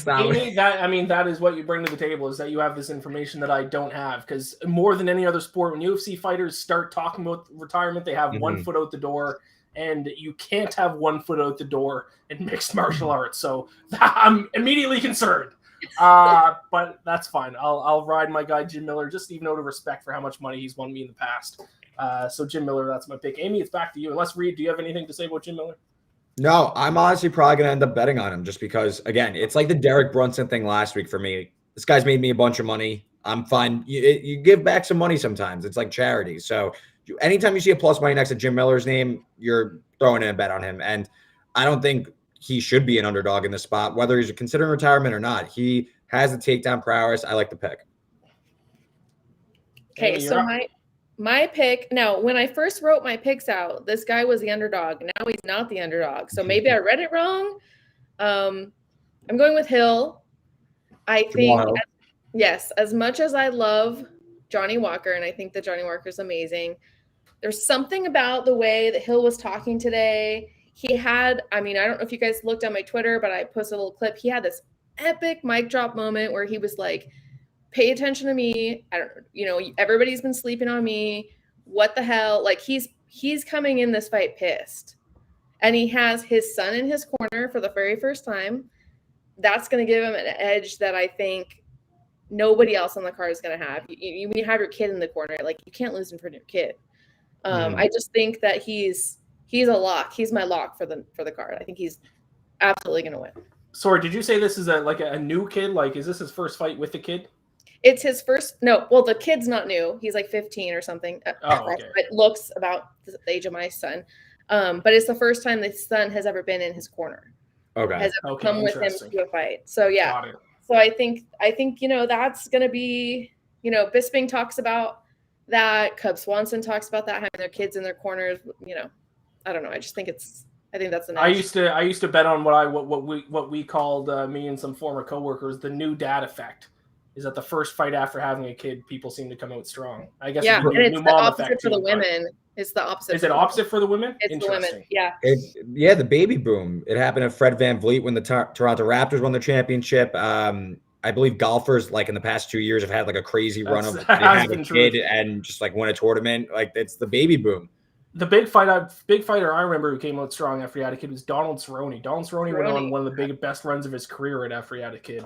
not Amy, that is what you bring to the table, is that you have this information that I don't have, because more than any other sport, when UFC fighters start talking about retirement, they have one foot out the door, and you can't have one foot out the door in mixed martial arts. So I'm immediately concerned. But that's fine. I'll ride my guy Jim Miller, just even out of respect for how much money he's won me in the past. So Jim Miller, that's my pick. Amy, it's back to you. Unless Reed, do you have anything to say about Jim Miller? No, I'm honestly probably going to end up betting on him just because, again, it's like the Derek Brunson thing last week for me. This guy's made me a bunch of money. I'm fine. You give back some money sometimes. It's like charity. So anytime you see a plus money next to Jim Miller's name, you're throwing in a bet on him. And I don't think he should be an underdog in this spot, whether he's considering retirement or not. He has the takedown prowess. I like the pick. Okay, so my pick. Now, when I first wrote my picks out, this guy was the underdog. Now he's not the underdog. So maybe I read it wrong. I'm going with Hill. I think, yes, as much as I love Johnny Walker, and I think that Johnny Walker is amazing, there's something about the way that Hill was talking today. He had, I don't know if you guys looked on my Twitter, but I posted a little clip. He had this epic mic drop moment where he was like, pay attention to me. Everybody's been sleeping on me. What the hell? Like, he's coming in this fight pissed. And he has his son in his corner for the very first time. That's going to give him an edge that I think nobody else on the card is going to have. You have your kid in the corner. Like, you can't lose in front of your kid. I just think that he's a lock. He's my lock for the card. I think he's absolutely going to win. Sorry, did you say this is a new kid? Like, is this his first fight with the kid? It's his first. No, well, the kid's not new. He's like 15 or something. Okay. It looks about the age of my son. But it's the first time the son has ever been in his corner. Okay. Has ever come with him to a fight. So yeah. So I think that's gonna be, Bisping talks about that. Cub Swanson talks about that, having their kids in their corners. I don't know. I just think I think that's the next. I used to bet on what we called, me and some former coworkers, the new dad effect. Is that the first fight after having a kid, people seem to come out strong. I guess. Yeah, and it's the opposite for the women. It's the opposite. Is it opposite for the women? It's the women. Yeah. The baby boom. It happened to Fred VanVleet when the Toronto Raptors won the championship. I believe golfers, like in the past 2 years, have had like a crazy run of having a kid and just like win a tournament. Like, it's the baby boom. The big fighter I remember who came out strong after he had a kid was Donald Cerrone. Donald Cerrone went on one of the best runs of his career after he had a kid.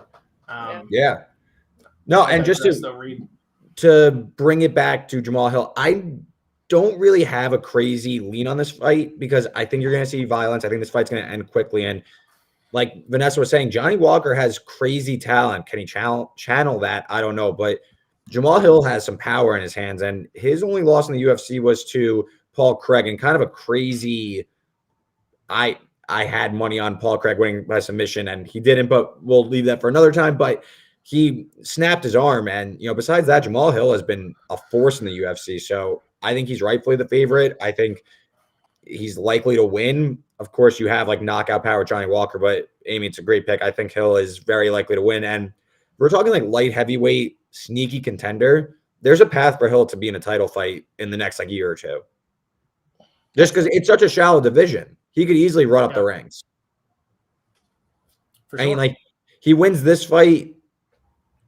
Yeah. No, and just to bring it back to Jamahal Hill, I don't really have a crazy lean on this fight because I think you're going to see violence. I think this fight's going to end quickly. And like Vanessa was saying, Johnny Walker has crazy talent. Can he channel that? I don't know. But Jamahal Hill has some power in his hands. And his only loss in the UFC was to Paul Craig, and kind of a crazy I had money on Paul Craig winning by submission, and he didn't, but we'll leave that for another time. But he snapped his arm, and besides that, Jamahal Hill has been a force in the UFC. So I think he's rightfully the favorite. I think he's likely to win. Of course, you have like knockout power Johnny Walker, but Amy, it's a great pick. I think Hill is very likely to win. And we're talking like light heavyweight, sneaky contender. There's a path for Hill to be in a title fight in the next like year or two. Just because it's such a shallow division. He could easily run up the ranks. For sure. Like, he wins this fight,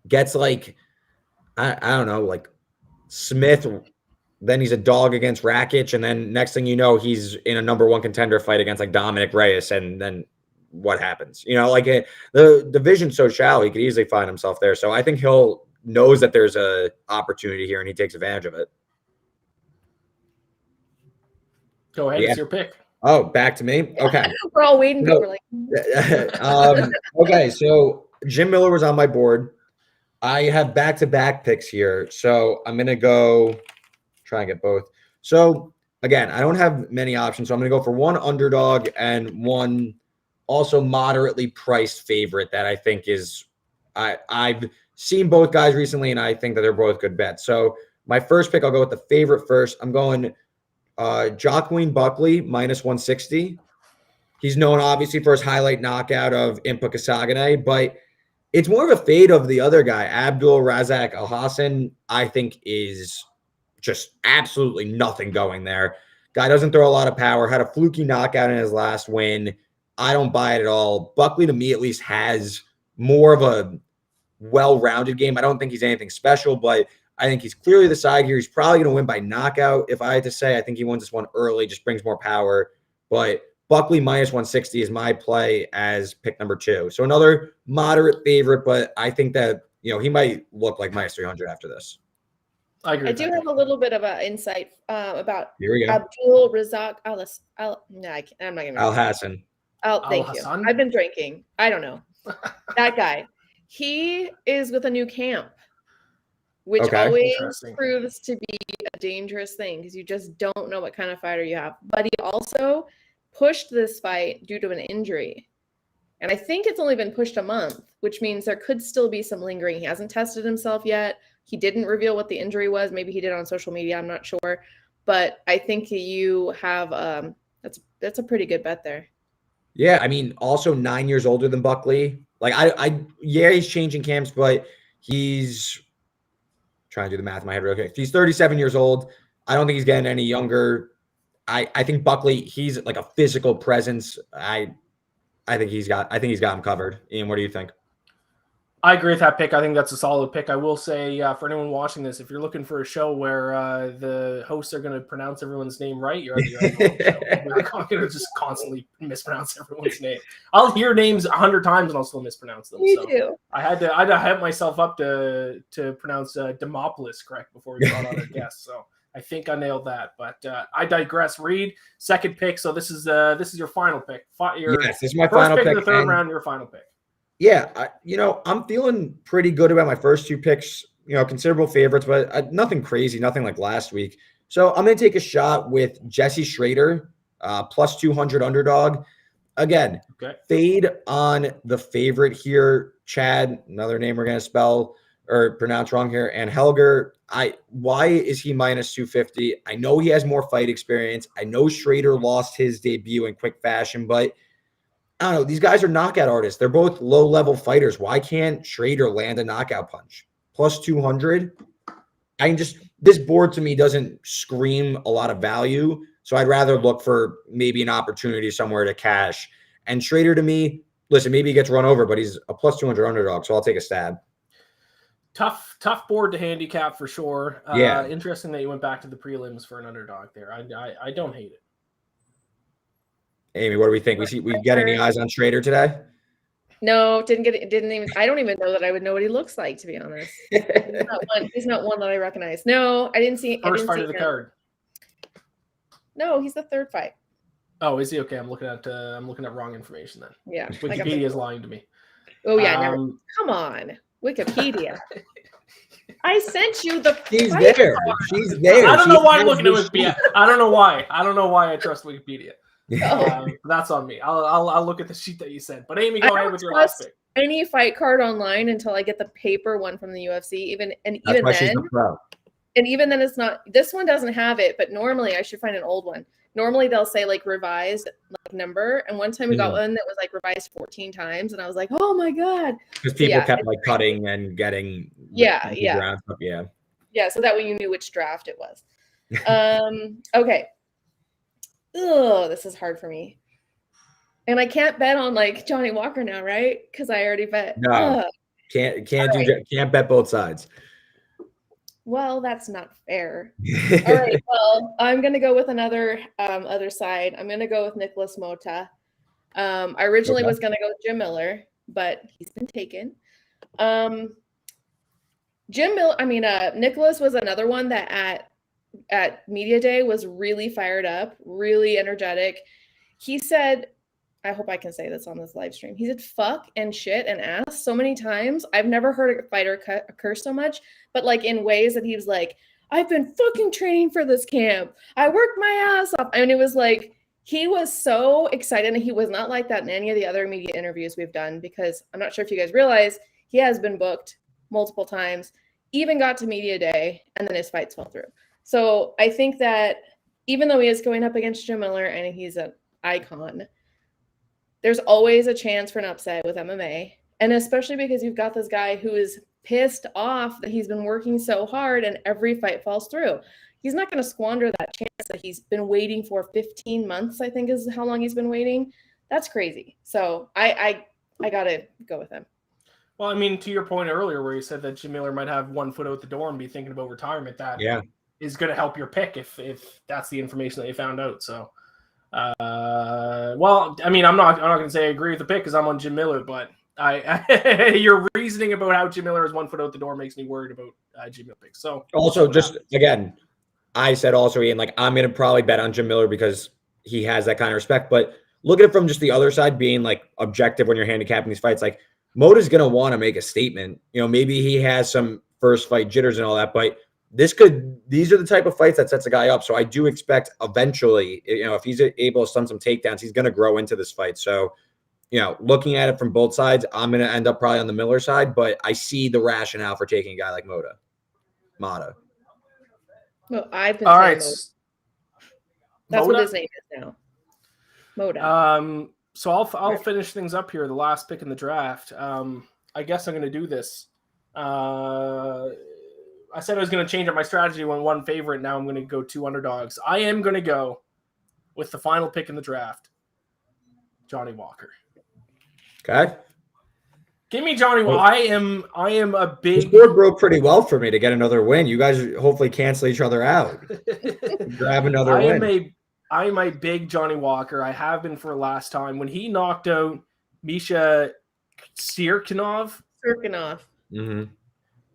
gets like, I don't know, like Smith, then he's a dog against Rakic, and then next thing you know, he's in a number one contender fight against like Dominic Reyes, and then what happens? The division's so shallow, he could easily find himself there. So I think Hill knows that there's a opportunity here, and he takes advantage of it. Go ahead, it's your pick. Oh, back to me? Okay. We're all waiting for okay, so Jim Miller was on my board. I have back-to-back picks here, so I'm going to go try and get both. So, again, I don't have many options, so I'm going to go for one underdog and one also moderately priced favorite that I think is I've seen both guys recently, and I think that they're both good bets. So, my first pick, I'll go with the favorite first. I'm going Joaquin Buckley, minus 160. He's known, obviously, for his highlight knockout of Impa Kasagane, but It's more of a fade of the other guy, Abdul Razak Al Hassan. I think is just absolutely nothing going there. Guy doesn't throw a lot of power. Had a fluky knockout in his last win. I don't buy it at all. Buckley, to me at least, has more of a well-rounded game. I don't think he's anything special, but I think he's clearly the side here. He's probably going to win by knockout. If I had to say, I think he wins this one early, just brings more power. But Buckley minus 160 is my play as pick number 2. So another moderate favorite, but I think that, he might look like minus 300 after this. I agree. I do have a little bit of an insight about Here we go. Abdul Razak I'm not going to. Al Hassan. Thank you. I've been drinking. I don't know. That guy. He is with a new camp, which always proves to be a dangerous thing because you just don't know what kind of fighter you have. But he also pushed this fight due to an injury. And I think it's only been pushed a month, which means there could still be some lingering. He hasn't tested himself yet. He didn't reveal what the injury was. Maybe he did on social media. I'm not sure. But I think you have that's a pretty good bet there. Yeah, I mean, also 9 years older than Buckley. Like, he's changing camps, but he's trying to do the math in my head real quick. He's 37 years old. I don't think he's getting any younger. I think Buckley, he's like a physical presence. I think he's got him covered. Ian, what do you think? I agree with that pick. I think that's a solid pick. I will say for anyone watching this, if you're looking for a show where the hosts are going to pronounce everyone's name right, you're at the right show. We're going to just constantly mispronounce everyone's name. I'll hear names 100 times and I'll still mispronounce them. Me too. I had to hype myself up to pronounce Demopoulos correct before we brought on our guest. So I think I nailed that. But I digress. Reed, second pick. So this is your final pick. Yes, this is my final pick. First pick of the third round, your final pick. Yeah, I'm feeling pretty good about my first 2 picks. Considerable favorites, but nothing crazy, nothing like last week. So I'm going to take a shot with Jesse Schrader, plus 200 underdog. Again, fade on the favorite here, Chad, another name we're going to spell or pronounce wrong here, and Helger. Why is he minus 250? I know he has more fight experience. I know Schrader lost his debut in quick fashion, but I don't know. These guys are knockout artists. They're both low-level fighters. Why can't Schrader land a knockout punch? Plus 200. This board to me doesn't scream a lot of value, so I'd rather look for maybe an opportunity somewhere to cash. And Schrader to me, listen, maybe he gets run over, but he's a plus 200 underdog, so I'll take a stab. Tough board to handicap for sure. Yeah. Interesting that you went back to the prelims for an underdog there. I don't hate it. Amy, what do we think? We get any eyes on Schrader today? No, didn't even. I don't even know that I would know what he looks like, to be honest. He's not one that I recognize. No, I didn't see. First fight of the card. No, he's the third fight. Oh, is he? Okay, I'm looking at wrong information then. Yeah, Wikipedia is lying to me. Oh yeah, come on, Wikipedia. I sent you the. She's there. She's there. I don't know why I'm looking at Wikipedia. I don't know why. I don't know why I trust Wikipedia. That's on me. I'll look at the sheet that you sent. But Amy, go ahead with your last pick. Any fight card online until I get the paper one from the UFC. Even then, it's not. This one doesn't have it, but normally I should find an old one. Normally they'll say like revised number, and one time we got one that was like revised 14 times, and I was like, oh my god, because people kept like cutting and getting yeah. So that way you knew which draft it was. Okay. Oh, this is hard for me. And I can't bet on like Johnny Walker now, right? Because I already bet. No, can't bet both sides. Well, that's not fair. All right. Well, I'm gonna go with another other side. I'm gonna go with Nicholas Mota. I originally was gonna go with Jim Miller, but he's been taken. Nicholas was another one that at Media Day was really fired up, really energetic. He said, I hope I can say this on this live stream. He said fuck and shit and ass so many times. I've never heard a fighter curse so much, but like in ways that he was like, I've been fucking training for this camp. I worked my ass off. And it was like, he was so excited, and he was not like that in any of the other media interviews we've done, because I'm not sure if you guys realize he has been booked multiple times, even got to Media Day, and then his fights fell through. So I think that even though he is going up against Jim Miller and he's an icon, there's always a chance for an upset with MMA. And especially because you've got this guy who is pissed off that he's been working so hard and every fight falls through. He's not going to squander that chance that he's been waiting for 15 months, I think is how long he's been waiting. That's crazy. So I got to go with him. Well, I mean, to your point earlier where you said that Jim Miller might have one foot out the door and be thinking about retirement, that is going to help your pick if that's the information that you found out. So, well, I mean, I'm not going to say I agree with the pick because I'm on Jim Miller, but your reasoning about how Jim Miller is 1 foot out the door makes me worried about Jim Miller picks. So also, just again, I said also, Ian, like I'm going to probably bet on Jim Miller because he has that kind of respect. But look at it from just the other side, being like objective when you're handicapping these fights. Like Mota's going to want to make a statement. You know, maybe he has some first fight jitters and all that, but these are the type of fights that sets a guy up. So I do expect eventually, you know, if he's able to stun some takedowns, he's going to grow into this fight. So, you know, looking at it from both sides, I'm going to end up probably on the Miller side, but I see the rationale for taking a guy like Mota. Well, I've been all saying right. Mota. That's what his name is now. Mota. So I'll finish things up here. The last pick in the draft. I guess I'm going to do this. I said I was going to change up my strategy when one favorite. Now I'm going to go 2 underdogs. I am going to go with the final pick in the draft, Johnny Walker. Okay. Give me Johnny Walker. I am a big. The board broke pretty well for me to get another win. You guys hopefully cancel each other out. Grab another win. I am a big Johnny Walker. I have been for last time. When he knocked out Misha Cirkunov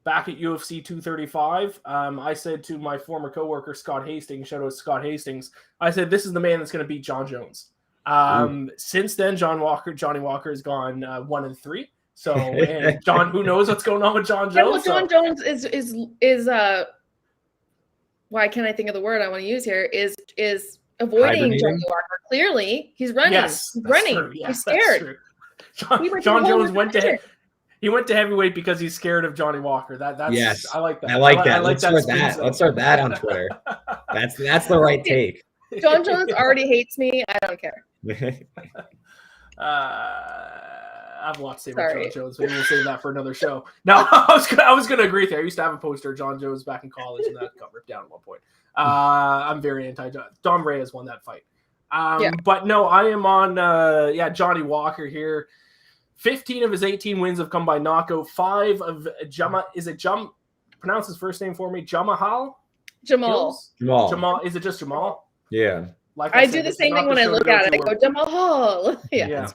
back at UFC 235, I said to my former coworker, Scott Hastings, shout out to Scott Hastings, I said, this is the man that's going to beat John Jones. Since then, Johnny Walker has gone 1-3. So, and John, who knows what's going on with John Jones? Yeah, well, John Jones is why can't I think of the word I want to use here? Is avoiding Johnny Walker. Clearly, he's running. Yes, he's running. Yes, he's scared. John Jones went to heavyweight because he's scared of Johnny Walker. That's yes. I like that. I like that. Let's start that on Twitter. That's the right take. John Jones already hates me. I don't care. I've watched Save John Jones, but we'll save that for another show. No, I was gonna agree with you. I used to have a poster of John Jones back in college, and that got ripped down at one point. I'm very anti-John. Dom Reyes won that fight. But no, I am on Johnny Walker here. 15 of his 18 wins have come by knockout. 5 of pronounce his first name for me. Jamahal. Jamal. Is it just Jamal? Yeah. Like I do the same thing when I look at it. I go Jamahal. Yeah.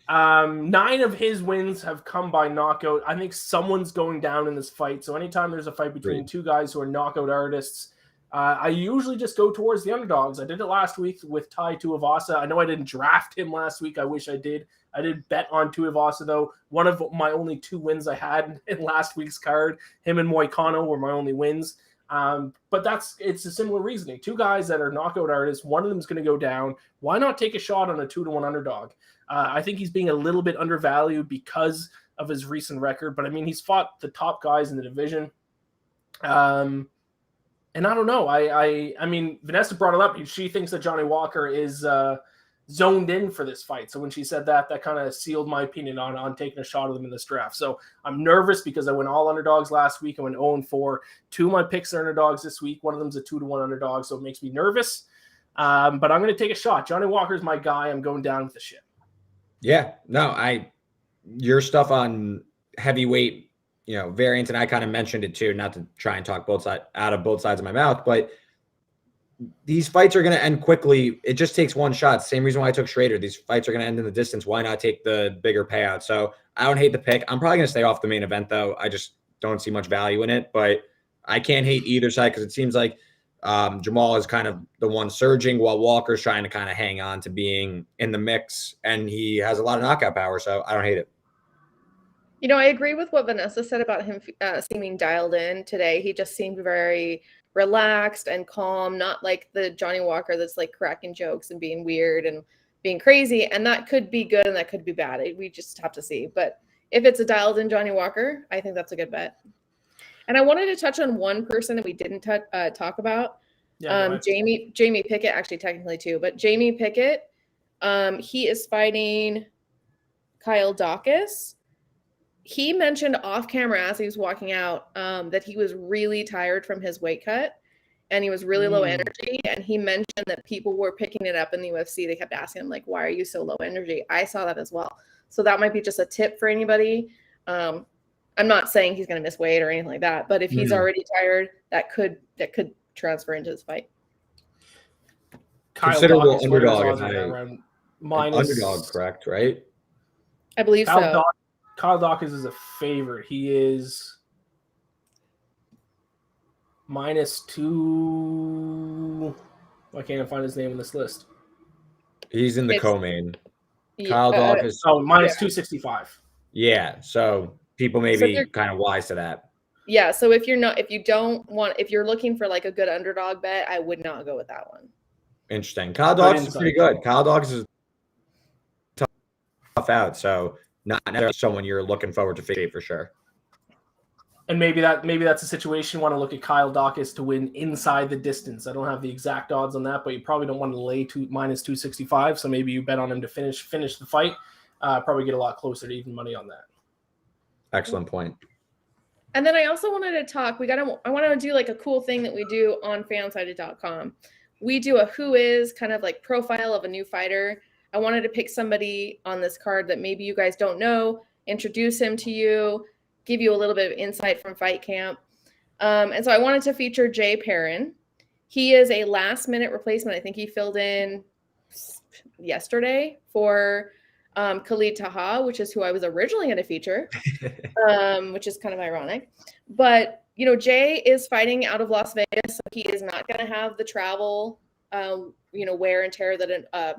9 of his wins have come by knockout. I think someone's going down in this fight. So anytime there's a fight between two guys who are knockout artists, I usually just go towards the underdogs. I did it last week with Tai Tuivasa. I know I didn't draft him last week. I wish I did. I did bet on Tuivasa, though. One of my only 2 wins I had in last week's card. Him and Moicano were my only wins. But it's a similar reasoning. 2 guys that are knockout artists. One of them is going to go down. Why not take a shot on a 2-1 underdog? I think he's being a little bit undervalued because of his recent record. But, I mean, he's fought the top guys in the division. And I don't know. I mean, Vanessa brought it up. She thinks that Johnny Walker is zoned in for this fight. So when she said that kind of sealed my opinion on taking a shot at them in this draft. So I'm nervous because I went all underdogs last week. I went 0-4. 2 of my picks are underdogs this week. One of them's a 2-1 underdog, so it makes me nervous. But I'm going to take a shot. Johnny Walker's my guy. I'm going down with the ship. Yeah. No, your stuff on heavyweight, variance, and I kind of mentioned it too, not to try and talk out of both sides of my mouth, but these fights are going to end quickly. It just takes one shot. Same reason why I took Schrader. These fights are going to end in the distance. Why not take the bigger payout? So I don't hate the pick. I'm probably going to stay off the main event, though. I just don't see much value in it. But I can't hate either side because it seems like Jamahal is kind of the one surging while Walker's trying to kind of hang on to being in the mix. And he has a lot of knockout power, so I don't hate it. I agree with what Vanessa said about him seeming dialed in today. He just seemed very relaxed and calm, not like the Johnny Walker that's like cracking jokes and being weird and being crazy. And that could be good and that could be bad. We just have to see. But if it's a dialed in Johnny Walker, I think that's a good bet. And I wanted to touch on one person that we didn't talk about. Yeah, Jamie Pickett, actually technically too, but Jamie Pickett, he is fighting Kyle Dawkins. he mentioned off camera as he was walking out that he was really tired from his weight cut and he was really low energy. And he mentioned that people were picking it up in the UFC. They kept asking him, like, why are you so low energy? I saw that as well. So that might be just a tip for anybody. I'm not saying he's going to miss weight or anything like that, but if he's already tired, that could transfer into his fight. Considerable Dawkins, underdog. around minus, underdog, correct? Right? I believe so. Kyle Dawkins is a favorite. He is -2. I can't find his name in this list. He's in the co-main. Kyle Dawkins. Minus 265. Yeah. So people may be kind of wise to that. Yeah. So if you're looking for like a good underdog bet, I would not go with that one. Interesting. Kyle Dawkins is pretty good. Kyle Dawkins is tough out. So not necessarily someone you're looking forward to face for sure. And maybe that's a situation you want to look at Kyle Dawkins to win inside the distance. I don't have the exact odds on that, but you probably don't want to lay minus 265. So maybe you bet on him to finish the fight. Probably get a lot closer to even money on that. Excellent point. And then I also wanted to talk. I want to do like a cool thing that we do on FanSided.com. We do a who is kind of like profile of a new fighter. I wanted to pick somebody on this card that maybe you guys don't know, introduce him to you, give you a little bit of insight from Fight Camp. And so I wanted to feature Jay Perrin. He is a last-minute replacement. I think he filled in yesterday for Khalid Taha, which is who I was originally going to feature, which is kind of ironic. But, you know, Jay is fighting out of Las Vegas, so he is not going to have the travel wear and tear that a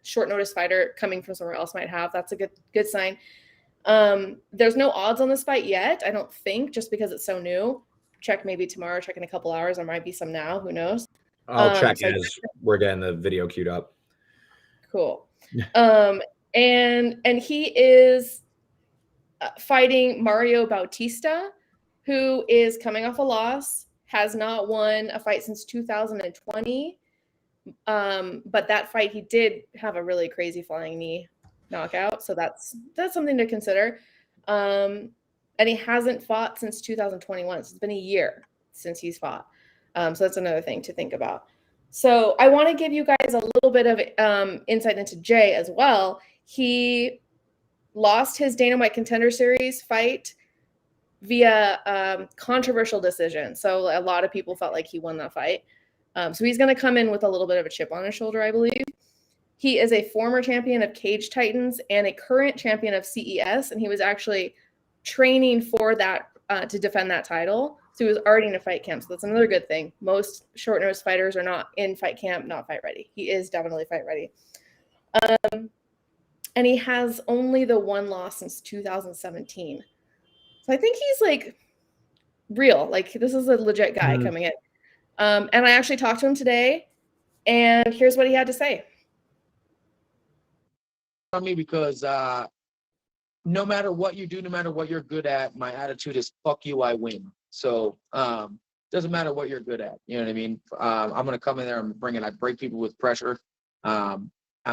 short notice fighter coming from somewhere else might have. That's a good sign. There's no odds on this fight yet, I don't think, just because it's so new. Check maybe tomorrow, check in a couple hours. There might be some now, who knows. I'll check as we're getting the video queued up. Cool. And he is fighting Mario Bautista, who is coming off a loss, has not won a fight since 2020. But that fight, he did have a really crazy flying knee knockout. So that's something to consider. And he hasn't fought since 2021. So it's been a year since he's fought. So that's another thing to think about. So I want to give you guys a little bit of insight into Jay as well. He lost his Dana White Contender Series fight via controversial decision. So a lot of people felt like he won that fight. So he's going to come in with a little bit of a chip on his shoulder, I believe. He is a former champion of Cage Titans and a current champion of CES, and he was actually training for that to defend that title. So he was already in a fight camp. So that's another good thing. Most short notice fighters are not in fight camp, not fight ready. He is definitely fight ready. And he has only the one loss since 2017. So I think he's like real. Like this is a legit guy coming in. And I actually talked to him today, and here's what he had to say. On me because no matter what you do, no matter what you're good at, my attitude is fuck you, I win. So doesn't matter what you're good at. You know what I mean? I'm gonna come in there and I break people with pressure. I'm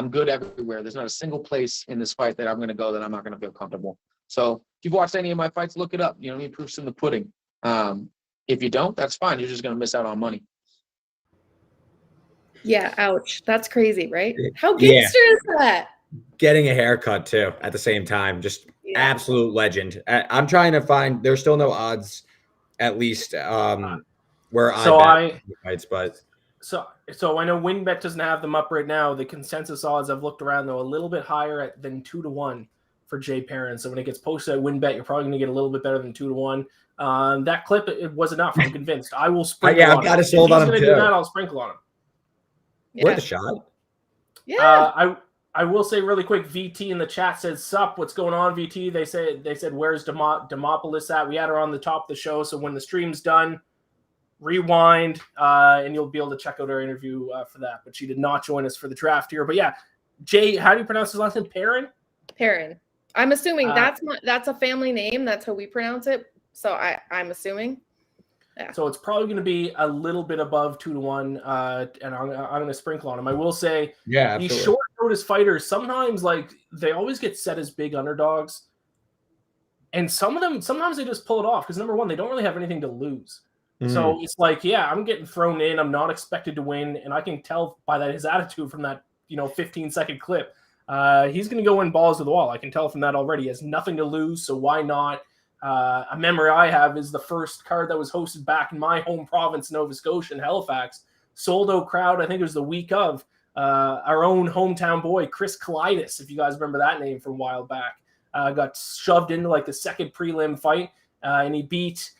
good everywhere. There's not a single place in this fight that I'm gonna go that I'm not gonna feel comfortable. So if you've watched any of my fights, look it up. You know what I mean? Proof's in the pudding. If you don't, that's fine. You're just gonna miss out on money. Yeah, ouch. That's crazy, right? How gangster is that? Getting a haircut too at the same time, just absolute legend. I'm trying to find. There's still no odds, at least where I bet fights, but so I know WinBet doesn't have them up right now. The consensus odds I've looked around though a little bit higher than 2-1 for Jay Perrin. So when it gets posted at WinBet, you're probably going to get a little bit better than 2-1. That clip it was enough. I'm convinced. I will sprinkle. I've got it sold on him too. Do that, I'll sprinkle on him. Worth a shot. Yeah. I will say really quick, VT in the chat says, sup, what's going on, VT? They said, where's Demopoulos at? We had her on the top of the show, so when the stream's done, rewind, and you'll be able to check out our interview for that. But she did not join us for the draft here. But yeah, Jay, how do you pronounce his last name? Perrin? Perrin. I'm assuming that's a family name. That's how we pronounce it. So I'm assuming. Yeah. So it's probably going to be a little bit above 2-1, and I'm going to sprinkle on him. I will say, these short notice fighters sometimes, like, they always get set as big underdogs, And some of them, sometimes they just pull it off because number one, they don't really have anything to lose. Mm-hmm. So it's like, yeah, I'm getting thrown in. I'm not expected to win. And I can tell by that his attitude from that, 15-second clip. He's going to go in balls to the wall. I can tell from that already. He has nothing to lose. So why not? A memory I have is the first card that was hosted back in my home province, Nova Scotia, in Halifax. Sold out crowd. I think it was the week of our own hometown boy, Chris Kalidas, if you guys remember that name from a while back. Got shoved into like the second prelim fight, and he beat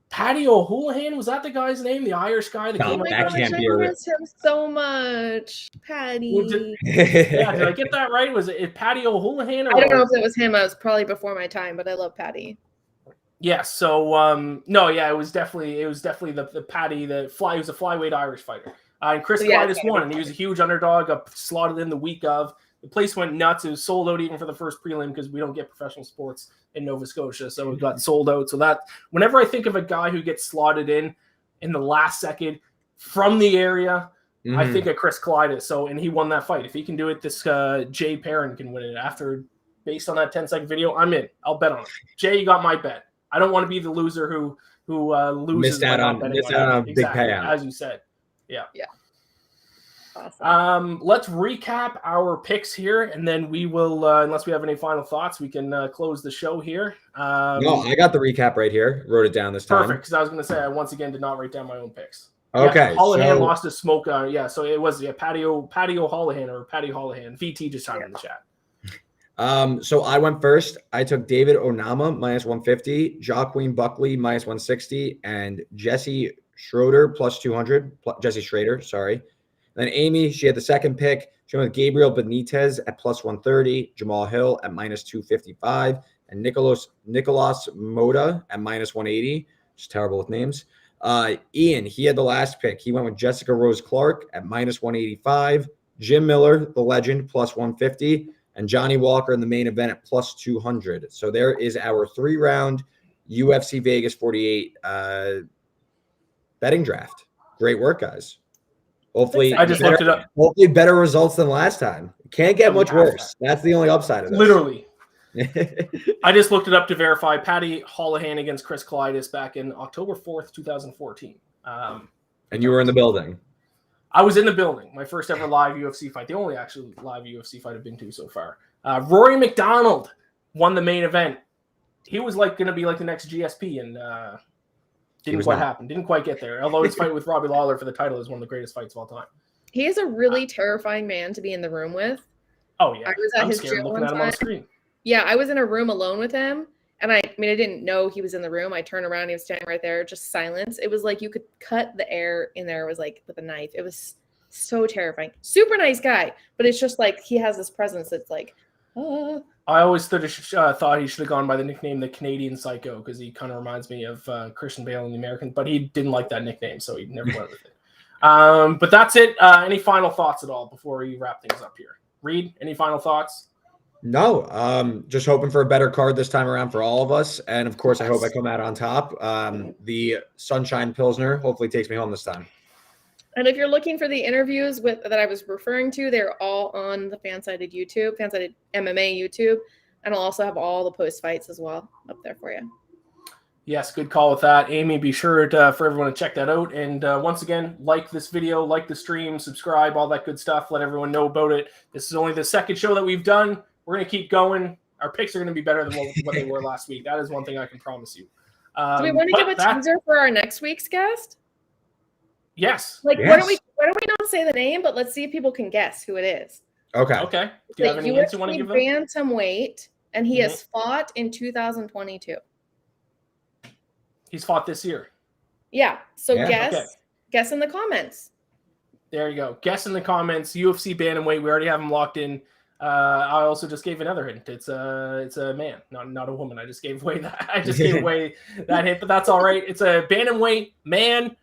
Paddy O'Houlihan. Was that the guy's name? The Irish guy that came Oh my up. gosh, I miss him so much. Paddy. Did I get that right? Was it Paddy O'Houlihan? Or I don't know if it was him. I was probably before my time, but I love Paddy. Yeah. So no, yeah, it was definitely the Paddy. He was a flyweight Irish fighter. And Chris Kalidas won, and he was a huge underdog. Got slotted in the week of. The place went nuts. It was sold out even for the first prelim because we don't get professional sports in Nova Scotia. So it got sold out. So that whenever I think of a guy who gets slotted in the last second from the area, I think of Chris Kalidas. So, and he won that fight. If he can do it, this Jay Perrin can win it based on that 10-second video. I'm in. I'll bet on it. Jay, you got my bet. I don't want to be the loser who loses. Missed out on a big payout. As you said. Yeah. Awesome. Let's recap our picks here, and then we will, unless we have any final thoughts, we can close the show here. No, I got the recap right here. Wrote it down this time. Perfect, because I was going to say I once again did not write down my own picks. Okay. Houlihan lost to Smoke. So it was Paddy O'Houlihan or Paddy Houlihan. VT just chimed in the chat. So I went first. I took David Onama minus 150, Joaquin Buckley minus 160, and Jesse Schroeder plus 200. Jesse Schrader, sorry. Then Amy, she had the second pick. She went with Gabriel Benitez at plus 130, Jamahal Hill at minus 255, and Nicolas Moda at minus 180. Just terrible with names. Ian, he had the last pick. He went with Jessica Rose Clark at minus 185, Jim Miller, the legend, plus 150, and Johnny Walker in the main event at plus 200. So there is our 3-round UFC Vegas 48 betting draft. Great work, guys. Hopefully, I just looked it up. Hopefully, better results than last time. Can't get much worse. That's the only upside of this. Literally. I just looked it up to verify. Paddy Houlihan against Chris Kalidas back in October 4th, 2014. And you were in the building. I was in the building. My first ever live UFC fight. The only actually live UFC fight I've been to so far. Rory McDonald won the main event. He was going to be like the next GSP, and didn't quite happen. Didn't quite get there. Although his fight with Robbie Lawler for the title is one of the greatest fights of all time. He is a really terrifying man to be in the room with. Oh yeah, I was at his scared gym looking at him on the screen. Yeah, I was in a room alone with him, and I didn't know he was in the room. I turned around, he was standing right there, just silence. It was like you could cut the air in there. It was like with a knife. It was so terrifying. Super nice guy, but it's just like he has this presence that's like, I always thought he should have gone by the nickname the Canadian Psycho because he kind of reminds me of Christian Bale in the American, but he didn't like that nickname, so he never went with it. But that's it. Any final thoughts at all before we wrap things up here? Reed, any final thoughts? No, just hoping for a better card this time around for all of us. And of course, I hope I come out on top. The Sunshine Pilsner hopefully takes me home this time. And if you're looking for the interviews that I was referring to, they're all on the FanSided YouTube, FanSided MMA YouTube. And I'll also have all the post fights as well up there for you. Yes, good call with that. Amy, be sure for everyone to check that out. And once again, like this video, like the stream, subscribe, all that good stuff. Let everyone know about it. This is only the second show that we've done. We're going to keep going. Our picks are going to be better than what they were last week. That is one thing I can promise you. Do we want to give a teaser for our next week's guest? Yes. Why don't we not say the name, but let's see if people can guess who it is. Okay. Okay. Do you have any hints you want to give them? Bantamweight, and he has fought in 2022. He's fought this year. Yeah. So guess in the comments. There you go. Guess in the comments. UFC bantamweight. We already have him locked in. I also just gave another hint. It's a man, not a woman. I just gave away that. I just gave away that hint, but that's all right. It's a bantamweight man.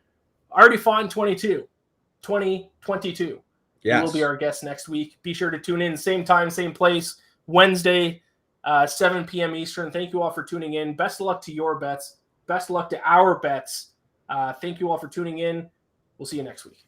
Already fought in 2022. Yes. He will be our guest next week. Be sure to tune in. Same time, same place. Wednesday, 7 p.m. Eastern. Thank you all for tuning in. Best of luck to your bets. Best of luck to our bets. Thank you all for tuning in. We'll see you next week.